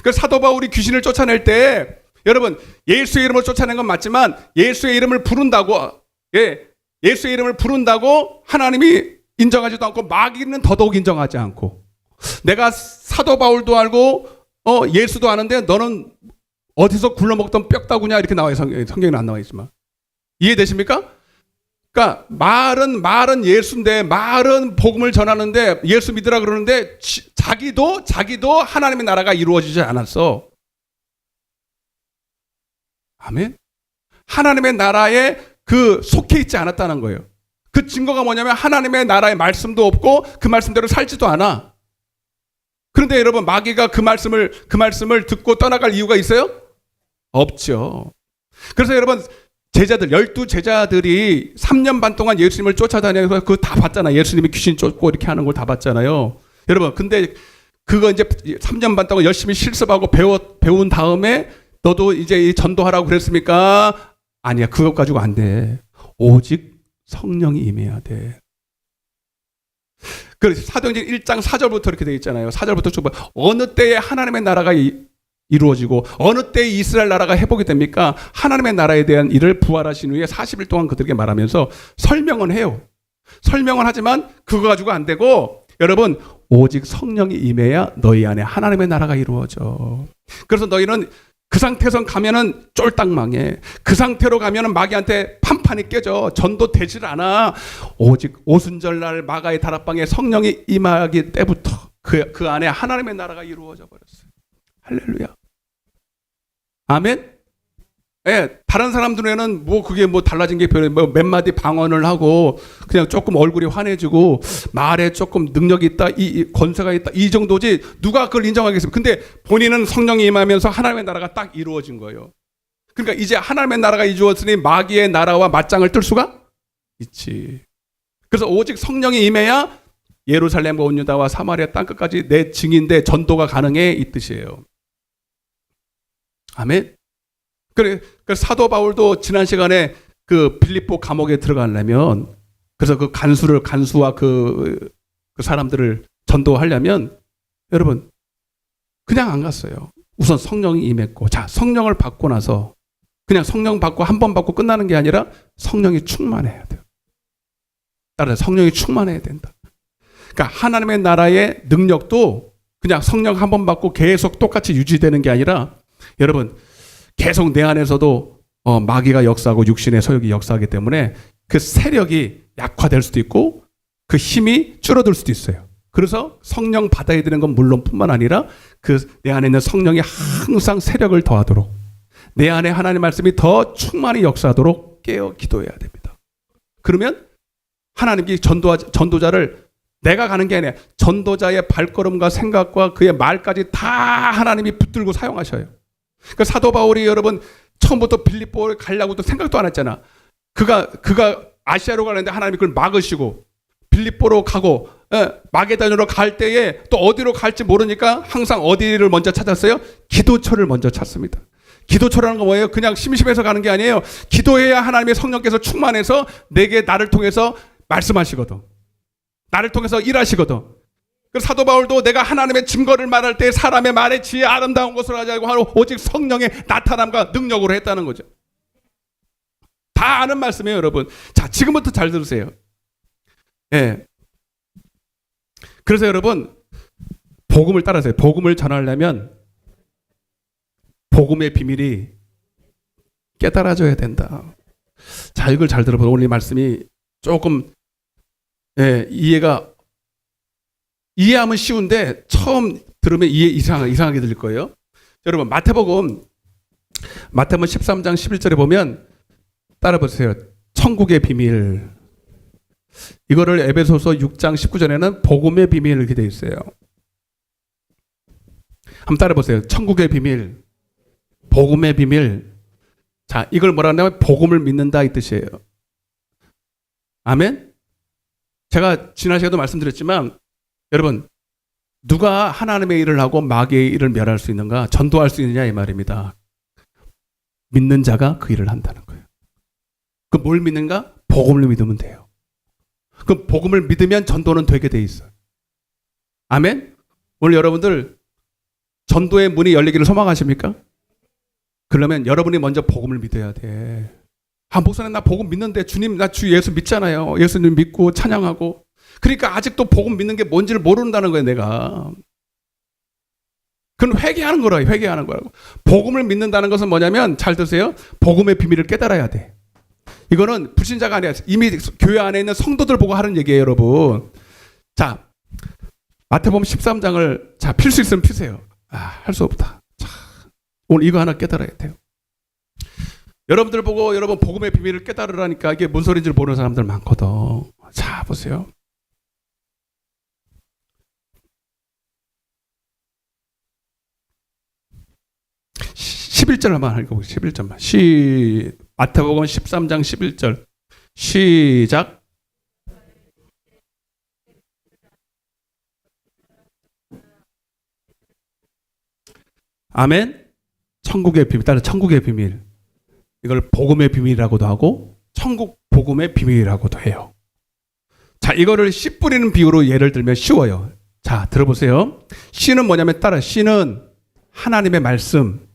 그래서 사도 바울이 귀신을 쫓아낼 때 여러분 예수의 이름을 쫓아낸 건 맞지만 예수의 이름을 부른다고 예수의 이름을 부른다고 하나님이 인정하지도 않고 마귀는 더더욱 인정하지 않고 내가 사도 바울도 알고 예수도 아는데 너는 어디서 굴러먹던 뼈다구냐 이렇게 나와요. 성경에는 안 나와 있지만 이해되십니까? 그러니까 말은 예수인데 말은 복음을 전하는데 예수 믿으라 그러는데 자기도 하나님의 나라가 이루어지지 않았어. 아멘. 하나님의 나라에 그 속해 있지 않았다는 거예요. 그 증거가 뭐냐면 하나님의 나라의 말씀도 없고 그 말씀대로 살지도 않아. 그런데 여러분 마귀가 그 말씀을 듣고 떠나갈 이유가 있어요? 없죠. 그래서 여러분 제자들 12제자들이 3년 반 동안 예수님을 쫓아다니면서 그거 다 봤잖아요. 예수님이 귀신 쫓고 이렇게 하는 걸 다 봤잖아요. 여러분 근데 그거 이제 3년 반 동안 열심히 실습하고 배운 다음에 너도 이제 전도하라고 그랬습니까? 아니야. 그것 가지고 안 돼. 오직 성령이 임해야 돼. 그래서 사도행전 1장 4절부터 이렇게 되어 있잖아요. 4절부터 쭉 봐. 어느 때에 하나님의 나라가 이루어지고 어느 때에 이스라엘 나라가 회복이 됩니까? 하나님의 나라에 대한 일을 부활하신 후에 40일 동안 그들에게 말하면서 설명은 해요. 설명은 하지만 그거 가지고 안 되고 여러분 오직 성령이 임해야 너희 안에 하나님의 나라가 이루어져. 그래서 너희는 그 상태에서 가면은 쫄딱 망해. 그 상태로 가면은 마귀한테 판판이 깨져. 전도 되질 않아. 오직 오순절날 마가의 다락방에 성령이 임하기 때부터 그 안에 하나님의 나라가 이루어져 버렸어요. 할렐루야. 아멘. 예, 다른 사람들에는 뭐 그게 뭐 달라진 게 별로 몇 마디 방언을 하고 그냥 조금 얼굴이 환해지고 말에 조금 능력이 있다, 이 권세가 있다 이 정도지 누가 그걸 인정하겠습니까? 근데 본인은 성령이 임하면서 하나님의 나라가 딱 이루어진 거예요. 그러니까 이제 하나님의 나라가 이루어졌으니 마귀의 나라와 맞짱을 뜰 수가 있지. 그래서 오직 성령이 임해야 예루살렘과 온 유다와 사마리아 땅끝까지 내 증인대 전도가 가능해 이 뜻이에요. 아멘. 그래 사도 바울도 지난 시간에 그 빌립보 감옥에 들어가려면 그래서 그 간수와 그 사람들을 전도하려면 여러분 그냥 안 갔어요. 우선 성령이 임했고 자 성령을 받고 나서 그냥 성령 받고 한 번 받고 끝나는 게 아니라 성령이 충만해야 돼요. 따라서 성령이 충만해야 된다. 그러니까 하나님의 나라의 능력도 그냥 성령 한 번 받고 계속 똑같이 유지되는 게 아니라 여러분 계속 내 안에서도 마귀가 역사하고 육신의 소욕이 역사하기 때문에 그 세력이 약화될 수도 있고 그 힘이 줄어들 수도 있어요. 그래서 성령 받아야 되는 건 물론뿐만 아니라 그 내 안에 있는 성령이 항상 세력을 더하도록 내 안에 하나님의 말씀이 더 충만히 역사하도록 깨어 기도해야 됩니다. 그러면 하나님이 전도자를 내가 가는 게 아니라 전도자의 발걸음과 생각과 그의 말까지 다 하나님이 붙들고 사용하셔요. 그러니까 사도 바울이 여러분 처음부터 빌립보를 가려고도 생각도 안 했잖아. 그가 아시아로 가는데 하나님이 그걸 막으시고 빌립보로 가고 마게다니로 갈 때에 또 어디로 갈지 모르니까 항상 어디를 먼저 찾았어요? 기도처를 먼저 찾습니다. 기도처라는 건 뭐예요? 그냥 심심해서 가는 게 아니에요. 기도해야 하나님의 성령께서 충만해서 나를 통해서 말씀하시거든. 나를 통해서 일하시거든. 그래서 사도 바울도 내가 하나님의 증거를 말할 때 사람의 말에 지혜 아름다운 것을 하지 않고 오직 성령의 나타남과 능력으로 했다는 거죠. 다 아는 말씀이에요, 여러분. 자, 지금부터 잘 들으세요. 예. 그래서 여러분 복음을 따라서요. 복음을 전하려면 복음의 비밀이 깨달아져야 된다. 자, 이걸 잘 들어보세요. 오늘 이 말씀이 조금 이해하면 쉬운데 처음 들으면 이상하게 들릴 거예요. 여러분 마태복음 13장 11절에 보면 따라 보세요. 천국의 비밀. 이거를 에베소서 6장 19절에는 복음의 비밀 이렇게 되어 있어요. 한번 따라 보세요. 천국의 비밀, 복음의 비밀. 자, 이걸 뭐라 하냐면 복음을 믿는다 이 뜻이에요. 아멘? 제가 지난 시간에도 말씀드렸지만 여러분, 누가 하나님의 일을 하고 마귀의 일을 멸할 수 있는가? 전도할 수 있느냐 이 말입니다. 믿는 자가 그 일을 한다는 거예요. 그 뭘 믿는가? 복음을 믿으면 돼요. 그 복음을 믿으면 전도는 되게 돼 있어요. 아멘? 오늘 여러분들 전도의 문이 열리기를 소망하십니까? 그러면 여러분이 먼저 복음을 믿어야 돼. 아, 목사님 나 복음 믿는데 주님 나 주 예수 믿잖아요. 예수님 믿고 찬양하고. 그러니까 아직도 복음 믿는 게 뭔지를 모른다는 거예요, 내가. 그건 회개하는 거라고, 회개하는 거라고. 복음을 믿는다는 것은 뭐냐면 잘 드세요. 복음의 비밀을 깨달아야 돼. 이거는 불신자가 아니라 이미 교회 안에 있는 성도들 보고 하는 얘기예요, 여러분. 자, 마태복음 13장을 자, 필 수 있으면 피세요. 아, 할 수 없다. 자, 오늘 이거 하나 깨달아야 돼요. 여러분들 보고 여러분 복음의 비밀을 깨달으라니까 이게 뭔 소리인지 모르는 사람들 많거든. 자, 보세요. (11절) 한번 읽어보세요. 11절만. 마태복음 13장 11절. 시작. 아멘. 천국의 비밀. 따라 천국의 비밀. 이걸 복음의 비밀이라고도 하고 천국 복음의 비밀이라고도 해요. 자, 이거를 씨 뿌리는 비유로 예를 들면 쉬워요. 자, 들어보세요. 씨는 뭐냐면 따라 씨는 하나님의 말씀.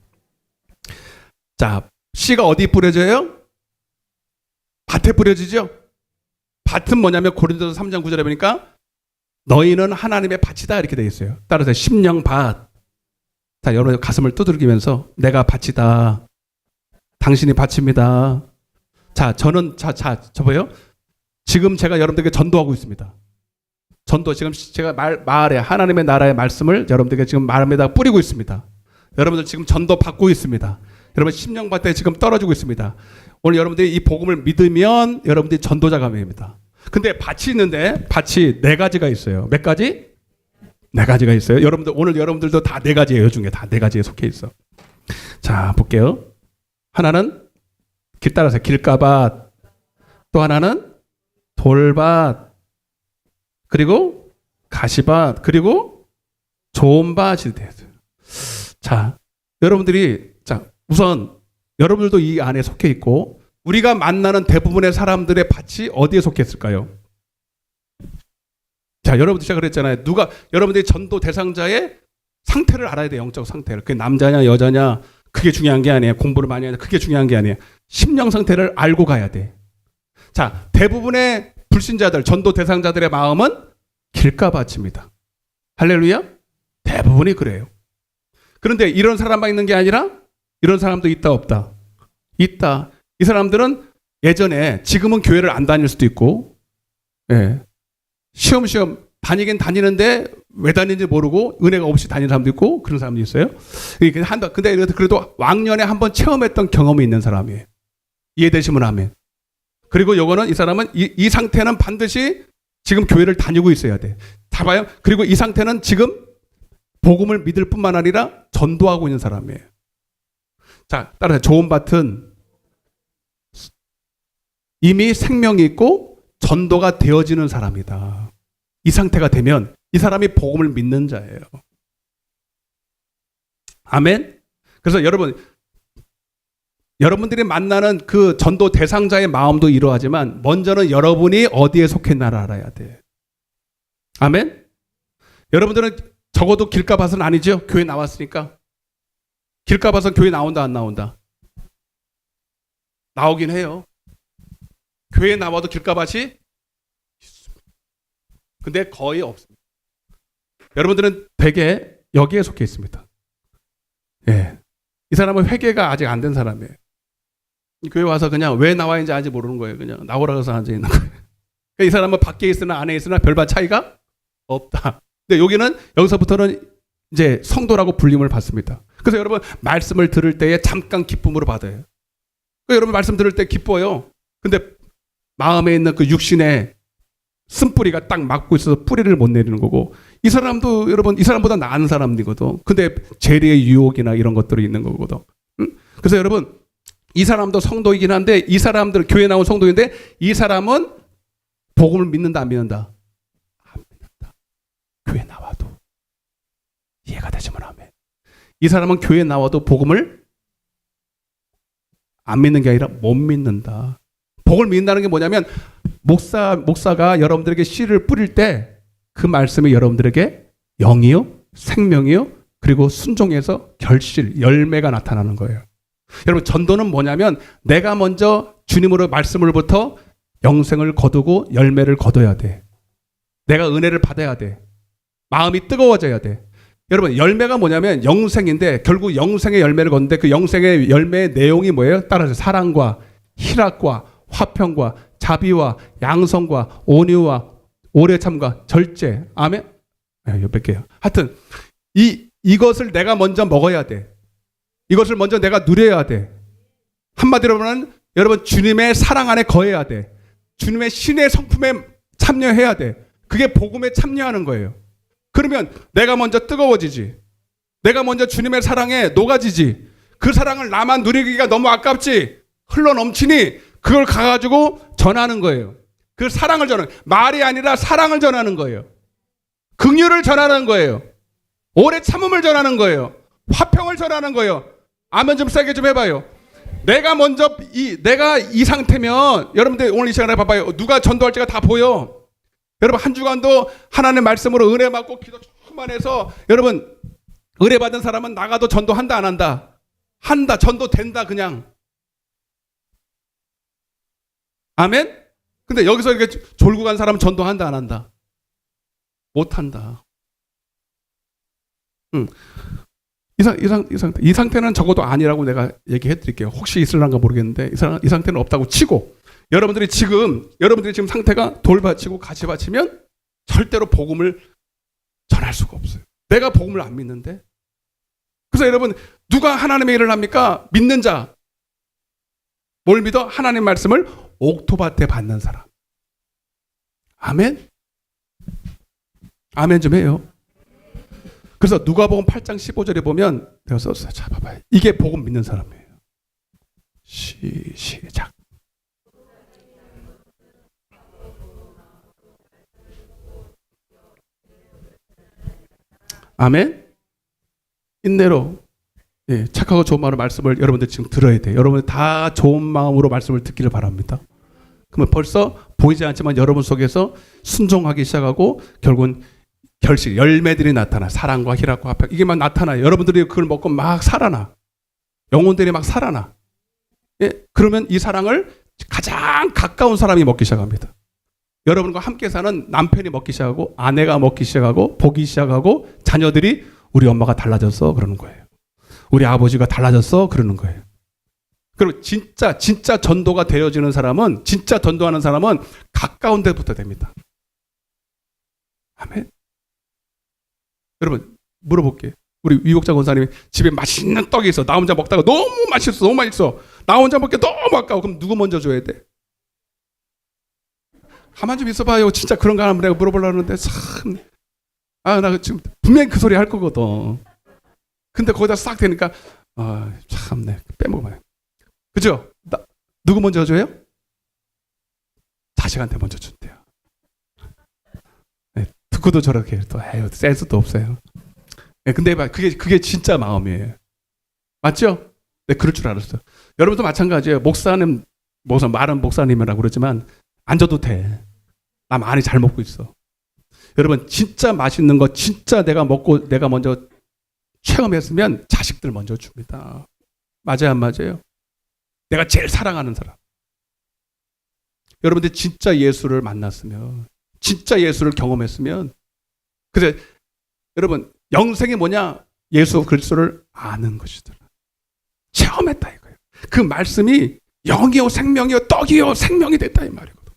자, 씨가 어디 뿌려져요? 밭에 뿌려지죠? 밭은 뭐냐면 고린도서 3장 9절에 보니까 너희는 하나님의 밭이다 이렇게 되어 있어요. 따라서 심령밭. 자, 여러분 가슴을 두들기면서 내가 밭이다. 당신이 밭입니다. 자, 저는 저봐요. 지금 제가 여러분들에게 전도하고 있습니다. 전도 지금 제가 마을에 하나님의 나라의 말씀을 여러분들에게 지금 마음에다 뿌리고 있습니다. 여러분들 지금 전도 받고 있습니다. 여러분 심령밭에 지금 떨어지고 있습니다. 오늘 여러분들이 이 복음을 믿으면 여러분들이 전도자가 됩니다. 근데 밭이 있는데 밭이 4가지가 있어요. 몇 가지? 4가지가 있어요. 여러분들 오늘 여러분들도 다 4가지예요. 중에 다 4가지에 속해 있어. 자, 볼게요. 하나는 길 따라서 길가밭, 또 하나는 돌밭, 그리고 가시밭, 그리고 좋은 밭이 돼요. 자, 여러분들이 자 우선 여러분들도 이 안에 속해 있고 우리가 만나는 대부분의 사람들의 밭이 어디에 속해 있을까요? 자, 여러분들 제가 그랬잖아요. 여러분들이 전도 대상자의 상태를 알아야 돼요. 영적 상태를. 그게 남자냐 여자냐 그게 중요한 게 아니에요. 공부를 많이 하냐 그게 중요한 게 아니에요. 심령 상태를 알고 가야 돼. 자, 대부분의 불신자들 전도 대상자들의 마음은 길가밭입니다. 할렐루야? 대부분이 그래요. 그런데 이런 사람만 있는 게 아니라 이런 사람도 있다 없다? 있다. 이 사람들은 예전에 지금은 교회를 안 다닐 수도 있고 예. 시험시험 다니긴 다니는데 왜 다니는지 모르고 은혜가 없이 다니는 사람도 있고 그런 사람도 있어요. 근데 그래도 왕년에 한번 체험했던 경험이 있는 사람이에요. 이해되시면 아멘. 그리고 요거는 이 사람은 이 상태는 반드시 지금 교회를 다니고 있어야 돼. 다 봐요. 그리고 이 상태는 지금 복음을 믿을 뿐만 아니라 전도하고 있는 사람이에요. 자, 따라서 좋은 밭은 이미 생명이 있고 전도가 되어지는 사람이다. 이 상태가 되면 이 사람이 복음을 믿는 자예요. 아멘. 그래서 여러분들이 만나는 그 전도 대상자의 마음도 이러하지만 먼저는 여러분이 어디에 속했나를 알아야 돼. 아멘. 여러분들은 적어도 길가밭은 아니죠. 교회 나왔으니까. 길가밭은 교회 나온다 안 나온다? 나오긴 해요. 교회 나와도 길가밭이 있습니다. 근데 거의 없습니다. 여러분들은 대개 여기에 속해 있습니다. 예. 이 사람은 회개가 아직 안 된 사람이에요. 교회 와서 그냥 왜 나와 있는지 아직 모르는 거예요. 그냥 나오라고 해서 앉아 있는 거예요. 이 사람은 밖에 있으나 안에 있으나 별반 차이가 없다. 근데 여기서부터는 이제 성도라고 불림을 받습니다. 그래서 여러분 말씀을 들을 때에 잠깐 기쁨으로 받아요. 여러분 말씀 들을 때 기뻐요. 근데 마음에 있는 그 육신의 쓴뿌리가 딱 막고 있어서 뿌리를 못 내리는 거고, 이 사람도 여러분 이 사람보다 나은 사람이거든. 근데 재리의 유혹이나 이런 것들이 있는 거거든. 그래서 여러분 이 사람도 성도이긴 한데, 이 사람들 교회 나온 성도인데 이 사람은 복음을 믿는다 안 믿는다? 안 믿는다. 교회 나와도 이해가 되지만 하면 이 사람은 교회 나와도 복음을 안 믿는 게 아니라 못 믿는다. 복을 믿는다는 게 뭐냐면 목사가 여러분들에게 씨를 뿌릴 때 그 말씀이 여러분들에게 영이요, 생명이요, 그리고 순종해서 결실, 열매가 나타나는 거예요. 여러분 전도는 뭐냐면 내가 먼저 주님으로 말씀으로부터 영생을 거두고 열매를 거둬야 돼. 내가 은혜를 받아야 돼. 마음이 뜨거워져야 돼. 여러분 열매가 뭐냐면 영생인데, 결국 영생의 열매를 걷는데 그 영생의 열매의 내용이 뭐예요? 따라서 사랑과 희락과 화평과 자비와 양성과 온유와 오래 참과 절제. 아멘. 몇 개요. 하여튼 이것을 내가 먼저 먹어야 돼. 이것을 먼저 내가 누려야 돼. 한마디로 보면 여러분 주님의 사랑 안에 거해야 돼. 주님의 신의 성품에 참여해야 돼. 그게 복음에 참여하는 거예요. 그러면 내가 먼저 뜨거워지지. 내가 먼저 주님의 사랑에 녹아지지. 그 사랑을 나만 누리기가 너무 아깝지. 흘러 넘치니 그걸 가가지고 전하는 거예요. 그 사랑을 전하는, 말이 아니라 사랑을 전하는 거예요. 긍휼을 전하는 거예요. 오래 참음을 전하는 거예요. 화평을 전하는 거예요. 아멘 좀 세게 좀 해봐요. 내가 이 상태면, 여러분들 오늘 이 시간에 봐봐요. 누가 전도할지가 다 보여. 여러분 한 주간도 하나님의 말씀으로 은혜 받고 기도 조금만 해서, 여러분 은혜 받은 사람은 나가도 전도한다 안 한다? 한다. 전도된다 그냥. 아멘? 근데 여기서 이렇게 졸고 간 사람은 전도한다 안 한다? 못한다. 이 상태는 적어도 아니라고 내가 얘기해 드릴게요. 혹시 있을란가 모르겠는데 이 상태는 없다고 치고, 여러분들이 지금 상태가 돌받치고 가시받치면 절대로 복음을 전할 수가 없어요. 내가 복음을 안 믿는데. 그래서 여러분 누가 하나님의 일을 합니까? 믿는 자. 뭘 믿어? 하나님 말씀을 옥토밭에 받는 사람. 아멘? 아멘 좀 해요. 그래서 누가복음 8장 15절에 보면 내가 썼어요. 자 봐봐요. 이게 복음 믿는 사람이에요. 시작. 아멘? 인내로, 착하고 좋은 마음으로 말씀을 여러분들 지금 들어야 돼요. 여러분들 다 좋은 마음으로 말씀을 듣기를 바랍니다. 그러면 벌써 보이지 않지만 여러분 속에서 순종하기 시작하고 결국은 결실, 열매들이 나타나. 사랑과 희락과 화평, 이게 막 나타나요. 여러분들이 그걸 먹고 막 살아나. 영혼들이 막 살아나. 그러면 이 사랑을 가장 가까운 사람이 먹기 시작합니다. 여러분과 함께 사는 남편이 먹기 시작하고, 아내가 먹기 시작하고, 보기 시작하고, 자녀들이 우리 엄마가 달라졌어 그러는 거예요. 우리 아버지가 달라졌어 그러는 거예요. 그리고 진짜 전도가 되어지는 사람은, 진짜 전도하는 사람은 가까운 데부터 됩니다. 아멘. 여러분 물어볼게요. 우리 위복자 권사님이 집에 맛있는 떡이 있어. 나 혼자 먹다가 너무 맛있어. 나 혼자 먹기 너무 아까워. 그럼 누구 먼저 줘야 돼? 가만 좀 있어봐요. 진짜 그런 거 하면 내가 물어보려고 하는데 참, 나 지금 분명히 그 소리 할 거거든. 근데 거기다 싹 되니까 참네, 빼먹어요. 그죠? 누구 먼저 줘요? 자식한테 먼저 준대요. 듣고도 저렇게 또 해요. 센스도 없어요. 근데 그게 진짜 마음이에요. 맞죠? 네, 그럴 줄 알았어요. 여러분도 마찬가지예요. 말은 목사님이라고 그러지만 안 줘도 돼. 나 많이 잘 먹고 있어. 여러분 진짜 맛있는 거 진짜 내가 먹고 내가 먼저 체험했으면 자식들 먼저 줍니다. 맞아요, 안 맞아요? 내가 제일 사랑하는 사람. 여러분들 진짜 예수를 만났으면, 진짜 예수를 경험했으면, 그래서 여러분 영생이 뭐냐? 예수 그리스도를 아는 것이더라. 체험했다 이거예요. 그 말씀이 영이요 생명이요 떡이요 생명이 됐다 이 말이거든.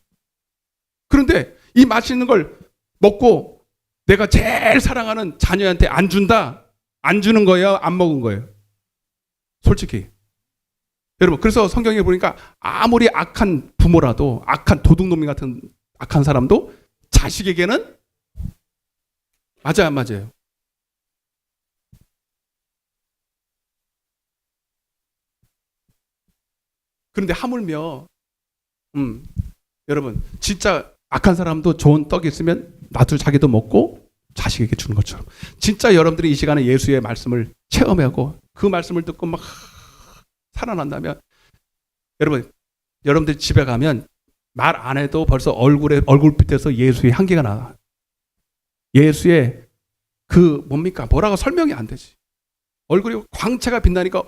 그런데 이 맛있는 걸 먹고 내가 제일 사랑하는 자녀한테 안 준다? 안 주는 거예요? 안 먹은 거예요? 솔직히 여러분, 그래서 성경에 보니까 아무리 악한 부모라도, 악한 도둑놈이 같은 악한 사람도 자식에게는 맞아요, 안 맞아요? 그런데 하물며 여러분 진짜 악한 사람도 좋은 떡이 있으면 나도 자기도 먹고 자식에게 주는 것처럼 진짜 여러분들이 이 시간에 예수의 말씀을 체험하고 그 말씀을 듣고 막 살아난다면 여러분들 집에 가면 말 안 해도 벌써 얼굴빛에서 예수의 향기가 나. 예수의 그 뭡니까? 뭐라고 설명이 안 되지. 얼굴이 광채가 빛나니까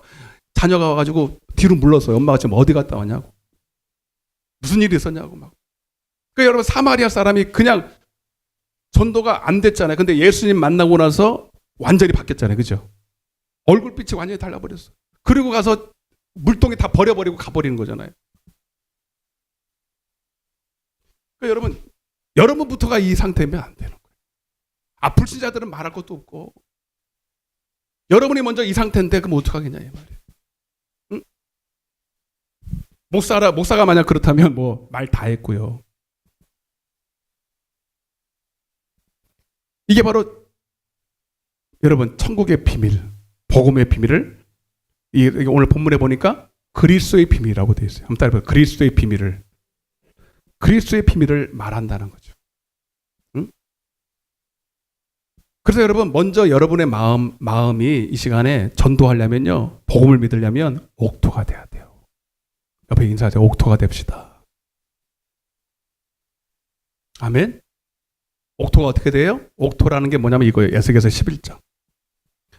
자녀가 와가지고 뒤로 물렀어요. 엄마가 지금 어디 갔다 왔냐고. 무슨 일이 있었냐고 막. 그러니까 여러분 사마리아 사람이 그냥 전도가 안 됐잖아요. 근데 예수님 만나고 나서 완전히 바뀌었잖아요. 그죠? 얼굴빛이 완전히 달라버렸어. 그리고 가서 물동에 다 버려버리고 가버리는 거잖아요. 그러니까 여러분부터가 이 상태면 안 되는 거예요. 불신자들은 말할 것도 없고 여러분이 먼저 이 상태인데 그럼 어떡하겠냐 이 말이에요. 응? 목사가 만약 그렇다면 뭐 말 다 했고요. 이게 바로 여러분 천국의 비밀, 복음의 비밀을 오늘 본문에 보니까 그리스도의 비밀이라고 되어 있어요. 한번 따라해봐요. 그리스도의 비밀을 말한다는 거죠. 응? 그래서 여러분 먼저 여러분의 마음이 이 시간에 전도하려면요, 복음을 믿으려면 옥토가 돼야 돼요. 옆에 인사하세요. 옥토가 됩시다. 아멘. 옥토가 어떻게 돼요? 옥토라는 게 뭐냐면 이거예요. 에스겔서 11장.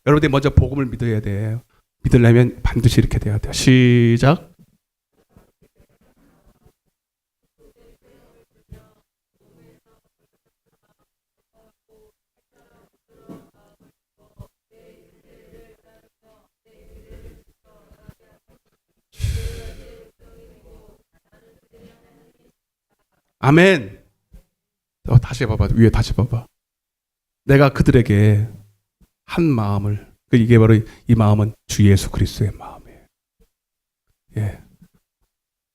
여러분들이 먼저 복음을 믿어야 돼요. 믿으려면 반드시 이렇게 돼야 돼요. 시작. 아멘. 다시 봐봐. 위에 다시 봐봐. 내가 그들에게 한 마음을, 이게 바로 이 마음은 주 예수 그리스도의 마음이에요. 예.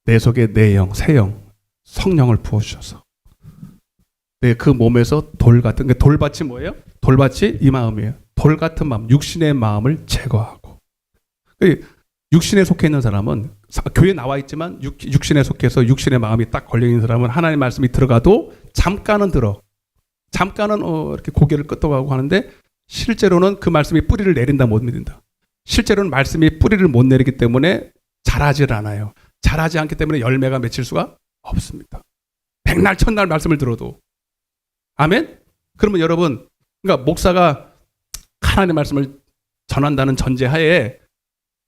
내 속에 내 영, 새 영, 성령을 부어주셔서 내 그 몸에서 돌 같은, 돌밭이 뭐예요? 돌밭이 이 마음이에요. 돌 같은 마음, 육신의 마음을 제거하고. 육신에 속해 있는 사람은 교회에 나와 있지만 육신에 속해서 육신의 마음이 딱 걸려 있는 사람은 하나님의 말씀이 들어가도 잠깐은 이렇게 고개를 끄덕하고 하는데 실제로는 그 말씀이 뿌리를 내린다 못 내린다. 실제로는 말씀이 뿌리를 못 내리기 때문에 자라질 않아요. 자라지 않기 때문에 열매가 맺힐 수가 없습니다. 백날 천날 말씀을 들어도. 아멘? 그러면 여러분, 그러니까 목사가 하나님의 말씀을 전한다는 전제하에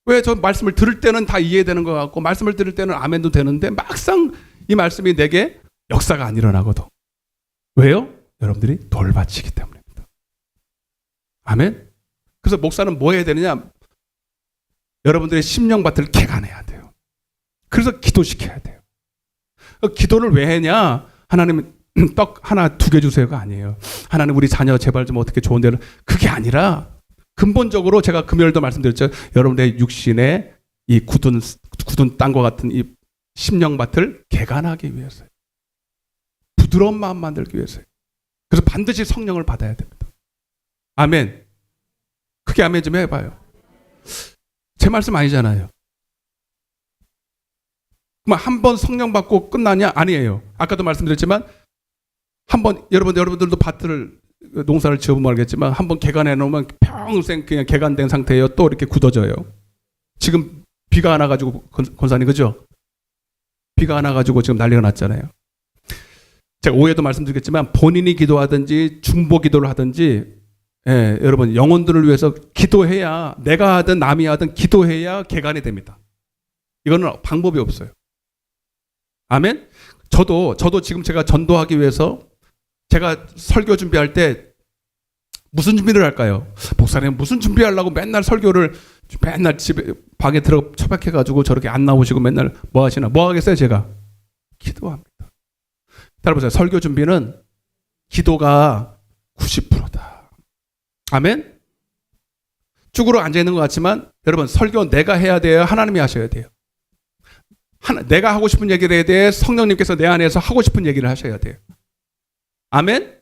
왜 저 말씀을 들을 때는 다 이해되는 것 같고 말씀을 들을 때는 아멘도 되는데 막상 이 말씀이 내게 역사가 안 일어나거든. 왜요? 여러분들이 돌밭이기 때문입니다. 아멘? 그래서 목사는 뭐 해야 되느냐? 여러분들의 심령밭을 개간해야 돼요. 그래서 기도시켜야 돼요. 기도를 왜 했냐? 하나님은 떡 하나 두 개 주세요가 아니에요. 하나님 우리 자녀 제발 좀 어떻게 좋은 데를, 그게 아니라 근본적으로 제가 금요일도 말씀드렸죠. 여러분들의 육신의 이 굳은 땅과 같은 이 심령밭을 개간하기 위해서요. 부드러운 마음 만들기 위해서요. 그래서 반드시 성령을 받아야 됩니다. 아멘. 크게 아멘 좀 해봐요. 제 말씀 아니잖아요. 그럼 한 번 성령 받고 끝나냐? 아니에요. 아까도 말씀드렸지만 한번 여러분들도 밭을 농사를 지어보면 알겠지만 한번 개간해 놓으면 평생 그냥 개간된 상태예요. 또 이렇게 굳어져요. 지금 비가 안 와가지고 권사님 그죠? 비가 안 와가지고 지금 난리가 났잖아요. 제가 오해도 말씀드리겠지만 본인이 기도하든지 중보 기도를 하든지 여러분 영혼들을 위해서 기도해야, 내가 하든 남이 하든 기도해야 개간이 됩니다. 이거는 방법이 없어요. 아멘? 저도 지금 제가 전도하기 위해서 제가 설교 준비할 때 무슨 준비를 할까요? 목사님 무슨 준비하려고 맨날 설교를 맨날 집에 방에 들어 처박혀가지고 저렇게 안 나오시고 맨날 뭐 하시나? 뭐 하겠어요 제가? 기도합니다. 따라보세요. 설교 준비는 기도가 90%다. 아멘? 쭈그러 앉아있는 것 같지만 여러분 설교 내가 해야 돼요? 하나님이 하셔야 돼요? 내가 하고 싶은 얘기를 해야 돼? 성령님께서 내 안에서 하고 싶은 얘기를 하셔야 돼요? 아멘.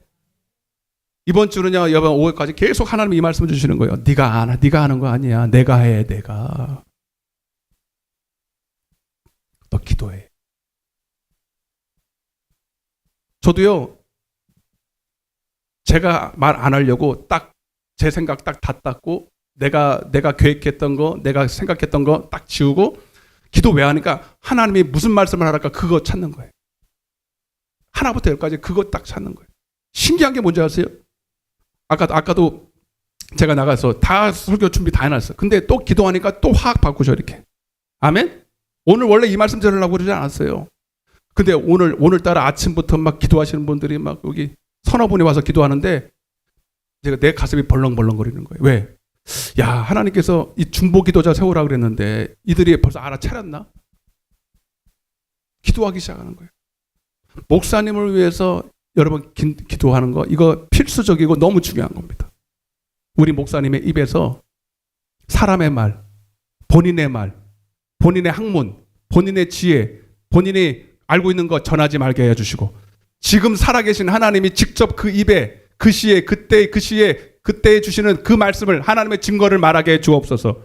이번 주는요, 이번 5월까지 계속 하나님이 이 말씀을 주시는 거예요. 네가 하는 거 아니야. 내가 해, 내가. 너 기도해. 저도요, 제가 말 안 하려고 딱 제 생각 딱 다 땄고, 내가 계획했던 거, 내가 생각했던 거 딱 지우고, 기도 왜 하니까 하나님이 무슨 말씀을 하랄까 그거 찾는 거예요. 하나부터 열까지 그거 딱 찾는 거예요. 신기한 게 뭔지 아세요? 아까도 제가 나가서 다 설교 준비 다 해놨어요. 근데 또 기도하니까 또 확 바꾸셔, 이렇게. 아멘? 오늘 원래 이 말씀 전하려고 그러지 않았어요. 근데 오늘따라 아침부터 막 기도하시는 분들이 막 여기 서너 분이 와서 기도하는데 제가 내 가슴이 벌렁벌렁거리는 거예요. 왜? 야, 하나님께서 이 중보 기도자 세우라 그랬는데 이들이 벌써 알아차렸나? 기도하기 시작하는 거예요. 목사님을 위해서 여러분 기도하는 거 이거 필수적이고 너무 중요한 겁니다. 우리 목사님의 입에서 사람의 말, 본인의 말, 본인의 학문, 본인의 지혜, 본인이 알고 있는 거 전하지 말게 해주시고 지금 살아계신 하나님이 직접 그 입에 그 시에 그때 주시는 그 말씀을 하나님의 증거를 말하게 해 주옵소서.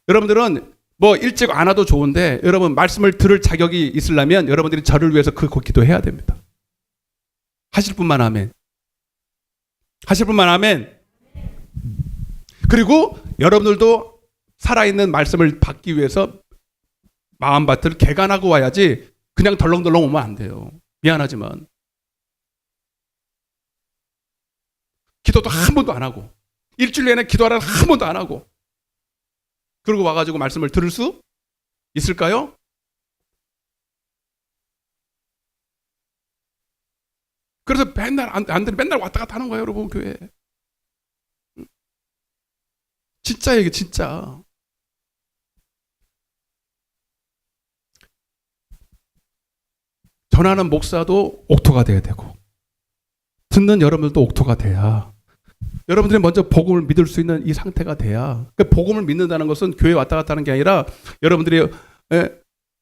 여러분들은 뭐 일찍 안 와도 좋은데 여러분 말씀을 들을 자격이 있으려면 여러분들이 저를 위해서 그 기도해야 됩니다. 하실 분만 아멘. 하실 분만 아멘. 그리고 여러분들도 살아있는 말씀을 받기 위해서 마음밭을 개간하고 와야지 그냥 덜렁덜렁 오면 안 돼요. 미안하지만. 기도도 한 번도 안 하고 일주일 내내 기도하라고 한 번도 안 하고 그러고 와가지고 말씀을 들을 수 있을까요? 그래서 맨날 안 들으면 맨날 왔다 갔다 하는 거예요, 여러분, 교회. 진짜 이게 진짜. 전하는 목사도 옥토가 돼야 되고 듣는 여러분들도 옥토가 돼야 여러분들이 먼저 복음을 믿을 수 있는 이 상태가 돼야. 그러니까 복음을 믿는다는 것은 교회 왔다 갔다 하는 게 아니라 여러분들이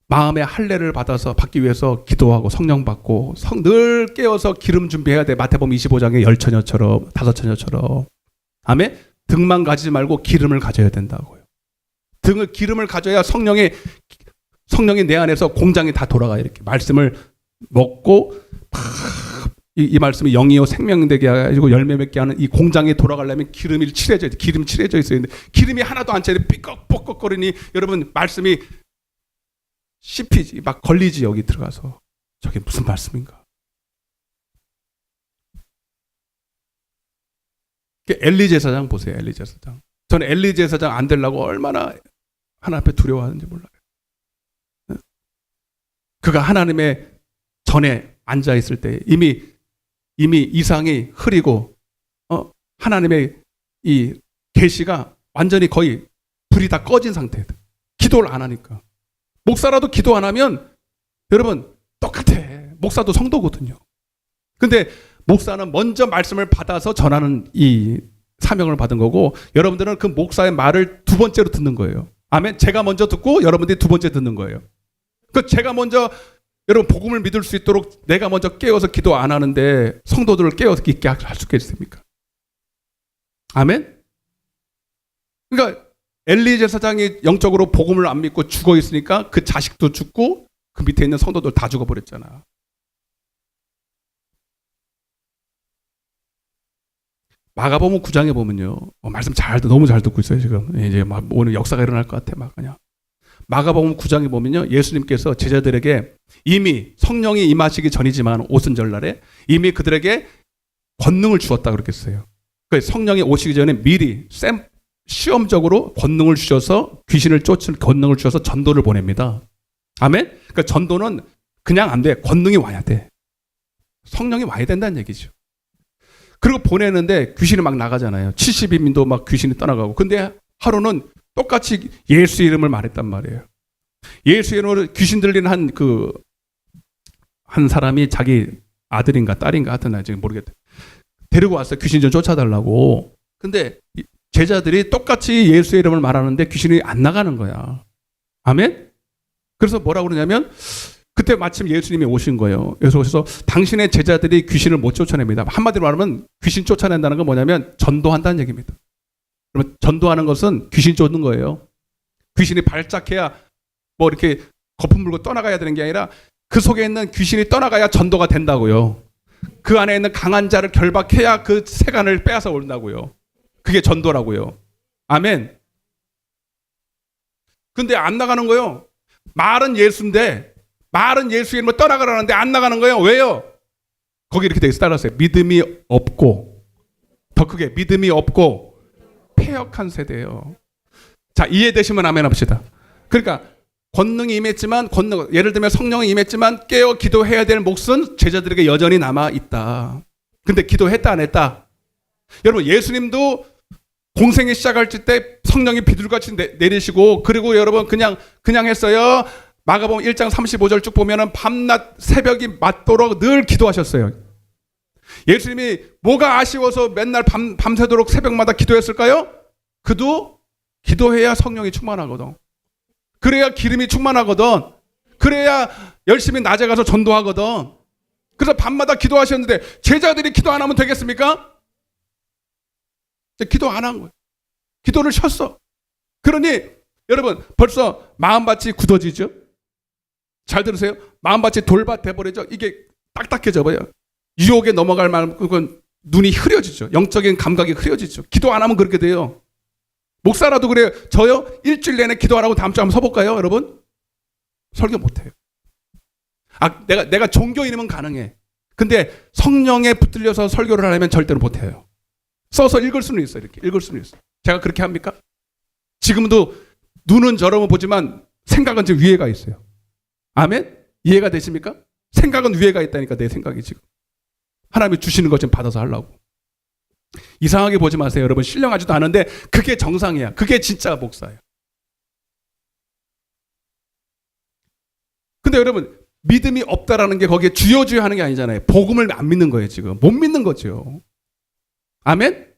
마음의 할례를 받기 위해서 기도하고 성령 받고 늘 깨어서 기름 준비해야 돼. 마태복음 25장의 10처녀처럼 5처녀처럼. 아멘? 등만 가지지 말고 기름을 가져야 된다고요. 기름을 가져야 성령이 내 안에서 공장이 다 돌아가요. 이렇게 말씀을 먹고 이 말씀이 영이요 생명되게 해가지고 열매 맺게 하는 이 공장에 돌아가려면 기름이 칠해져 있어야 되는데 기름이 하나도 안 차는데 삐걱삐걱거리니 여러분 말씀이 씹히지 막 걸리지. 여기 들어가서 저게 무슨 말씀인가. 엘리 제사장 보세요. 엘리 제사장. 저는 엘리 제사장 안 되려고 얼마나 하나님 앞에 두려워하는지 몰라요. 그가 하나님의 전에 앉아 있을 때 이미 이상이 흐리고 하나님의 이 계시가 완전히 거의 불이 다 꺼진 상태예요. 기도를 안 하니까. 목사라도 기도 안 하면 여러분 똑같아. 목사도 성도거든요. 근데 목사는 먼저 말씀을 받아서 전하는 이 사명을 받은 거고 여러분들은 그 목사의 말을 두 번째로 듣는 거예요. 아멘. 제가 먼저 듣고 여러분들이 두 번째 듣는 거예요. 그 제가 먼저 여러분 복음을 믿을 수 있도록 내가 먼저 깨워서 기도 안 하는데 성도들을 깨워서 있게 할 수 있겠습니까? 아멘? 그러니까 엘리 제사장이 영적으로 복음을 안 믿고 죽어 있으니까 그 자식도 죽고 그 밑에 있는 성도들 다 죽어버렸잖아. 마가복음 9장에 보면요. 말씀 너무 잘 듣고 있어요, 지금. 이제 막 오늘 역사가 일어날 것 같아, 막 그냥. 마가복음 9장에 보면요. 예수님께서 제자들에게 이미 성령이 임하시기 전이지만 오순절날에 이미 그들에게 권능을 주었다 그랬겠어요. 그러니까 성령이 오시기 전에 미리 시험적으로 권능을 주셔서 귀신을 쫓을 권능을 주셔서 전도를 보냅니다. 아멘? 그러니까 전도는 그냥 안 돼. 권능이 와야 돼. 성령이 와야 된다는 얘기죠. 그리고 보내는데 귀신이 막 나가잖아요. 70인민도 막 귀신이 떠나가고. 근데 하루는 똑같이 예수 이름을 말했단 말이에요. 예수 이름으로 귀신 들린 한 사람이 자기 아들인가 딸인가 하여튼 나 지금 모르겠다. 데리고 왔어요. 귀신 좀 쫓아달라고. 근데 제자들이 똑같이 예수 이름을 말하는데 귀신이 안 나가는 거야. 아멘? 그래서 뭐라고 그러냐면 그때 마침 예수님이 오신 거예요. 그래서 당신의 제자들이 귀신을 못 쫓아냅니다. 한마디로 말하면 귀신 쫓아낸다는 건 뭐냐면 전도한다는 얘기입니다. 그러면 전도하는 것은 귀신 쫓는 거예요. 귀신이 발작해야 뭐 이렇게 거품 물고 떠나가야 되는 게 아니라 그 속에 있는 귀신이 떠나가야 전도가 된다고요. 그 안에 있는 강한 자를 결박해야 그 세간을 빼앗아 온다고요. 그게 전도라고요. 아멘. 근데 안 나가는 거예요. 말은 예수인데 말은 예수 이름으로 떠나가라는데 안 나가는 거예요. 왜요? 거기 이렇게 돼 있어. 따라하세요. 믿음이 없고, 더 크게 믿음이 없고 패역한 세대예요. 자, 이해되시면 아멘 합시다. 그러니까 권능이 임했지만 예를 들면 성령이 임했지만 깨어 기도해야 될 몫은 제자들에게 여전히 남아 있다. 근데 기도했다 안 했다? 여러분, 예수님도 공생이 시작할 때 성령이 비둘같이 내리시고, 그리고 여러분 그냥 했어요. 마가복음 1장 35절 쭉 보면은 밤낮 새벽이 맞도록 늘 기도하셨어요. 예수님이 뭐가 아쉬워서 맨날 밤새도록 새벽마다 기도했을까요? 그도 기도해야 성령이 충만하거든. 그래야 기름이 충만하거든. 그래야 열심히 낮에 가서 전도하거든. 그래서 밤마다 기도하셨는데 제자들이 기도 안 하면 되겠습니까? 기도 안 한 거예요. 기도를 쉬었어. 그러니 여러분 벌써 마음밭이 굳어지죠? 잘 들으세요. 마음밭이 돌밭 돼버리죠. 이게 딱딱해져 버려요. 유혹에 넘어갈 만큼 그건 눈이 흐려지죠. 영적인 감각이 흐려지죠. 기도 안 하면 그렇게 돼요. 목사라도 그래요. 저요? 일주일 내내 기도 안 하고 다음 주에 한번 서볼까요, 여러분? 설교 못해요. 내가 종교인이면 가능해. 근데 성령에 붙들려서 설교를 하려면 절대로 못해요. 써서 읽을 수는 있어요. 이렇게 읽을 수는 있어요. 제가 그렇게 합니까? 지금도 눈은 저러면 보지만 생각은 지금 위에가 있어요. 아멘? 이해가 되십니까? 생각은 위에가 있다니까, 내 생각이 지금. 하나님이 주시는 것 좀 받아서 하려고. 이상하게 보지 마세요. 여러분, 신령하지도 않은데 그게 정상이야. 그게 진짜 목사예요. 근데 여러분, 믿음이 없다라는 게 거기에 주여 하는 게 아니잖아요. 복음을 안 믿는 거예요, 지금. 못 믿는 거죠. 아멘?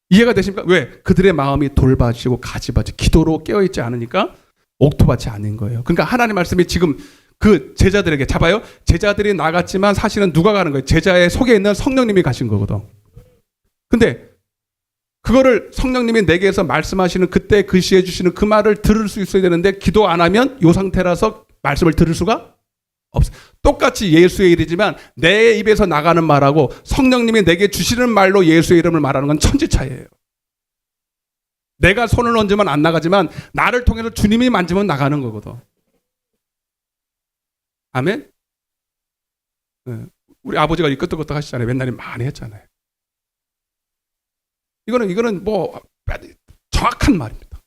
이해가 되십니까? 왜? 그들의 마음이 돌밭이고 가지밭이 기도로 깨어있지 않으니까 옥토밭이 아닌 거예요. 그러니까 하나님 말씀이 지금 그 제자들에게 잡아요. 제자들이 나갔지만 사실은 누가 가는 거예요? 제자의 속에 있는 성령님이 가신 거거든. 근데 그거를 성령님이 내게서 말씀하시는 그때 그 시해 주시는 그 말을 들을 수 있어야 되는데 기도 안 하면 이 상태라서 말씀을 들을 수가 없어요. 똑같이 예수의 일이지만 내 입에서 나가는 말하고 성령님이 내게 주시는 말로 예수의 이름을 말하는 건 천지 차이예요. 내가 손을 얹으면 안 나가지만 나를 통해서 주님이 만지면 나가는 거거든. 아멘? 네. 우리 아버지가 이 끄떡끄떡 하시잖아요. 맨날 많이 했잖아요. 이거는 뭐 정확한 말입니다.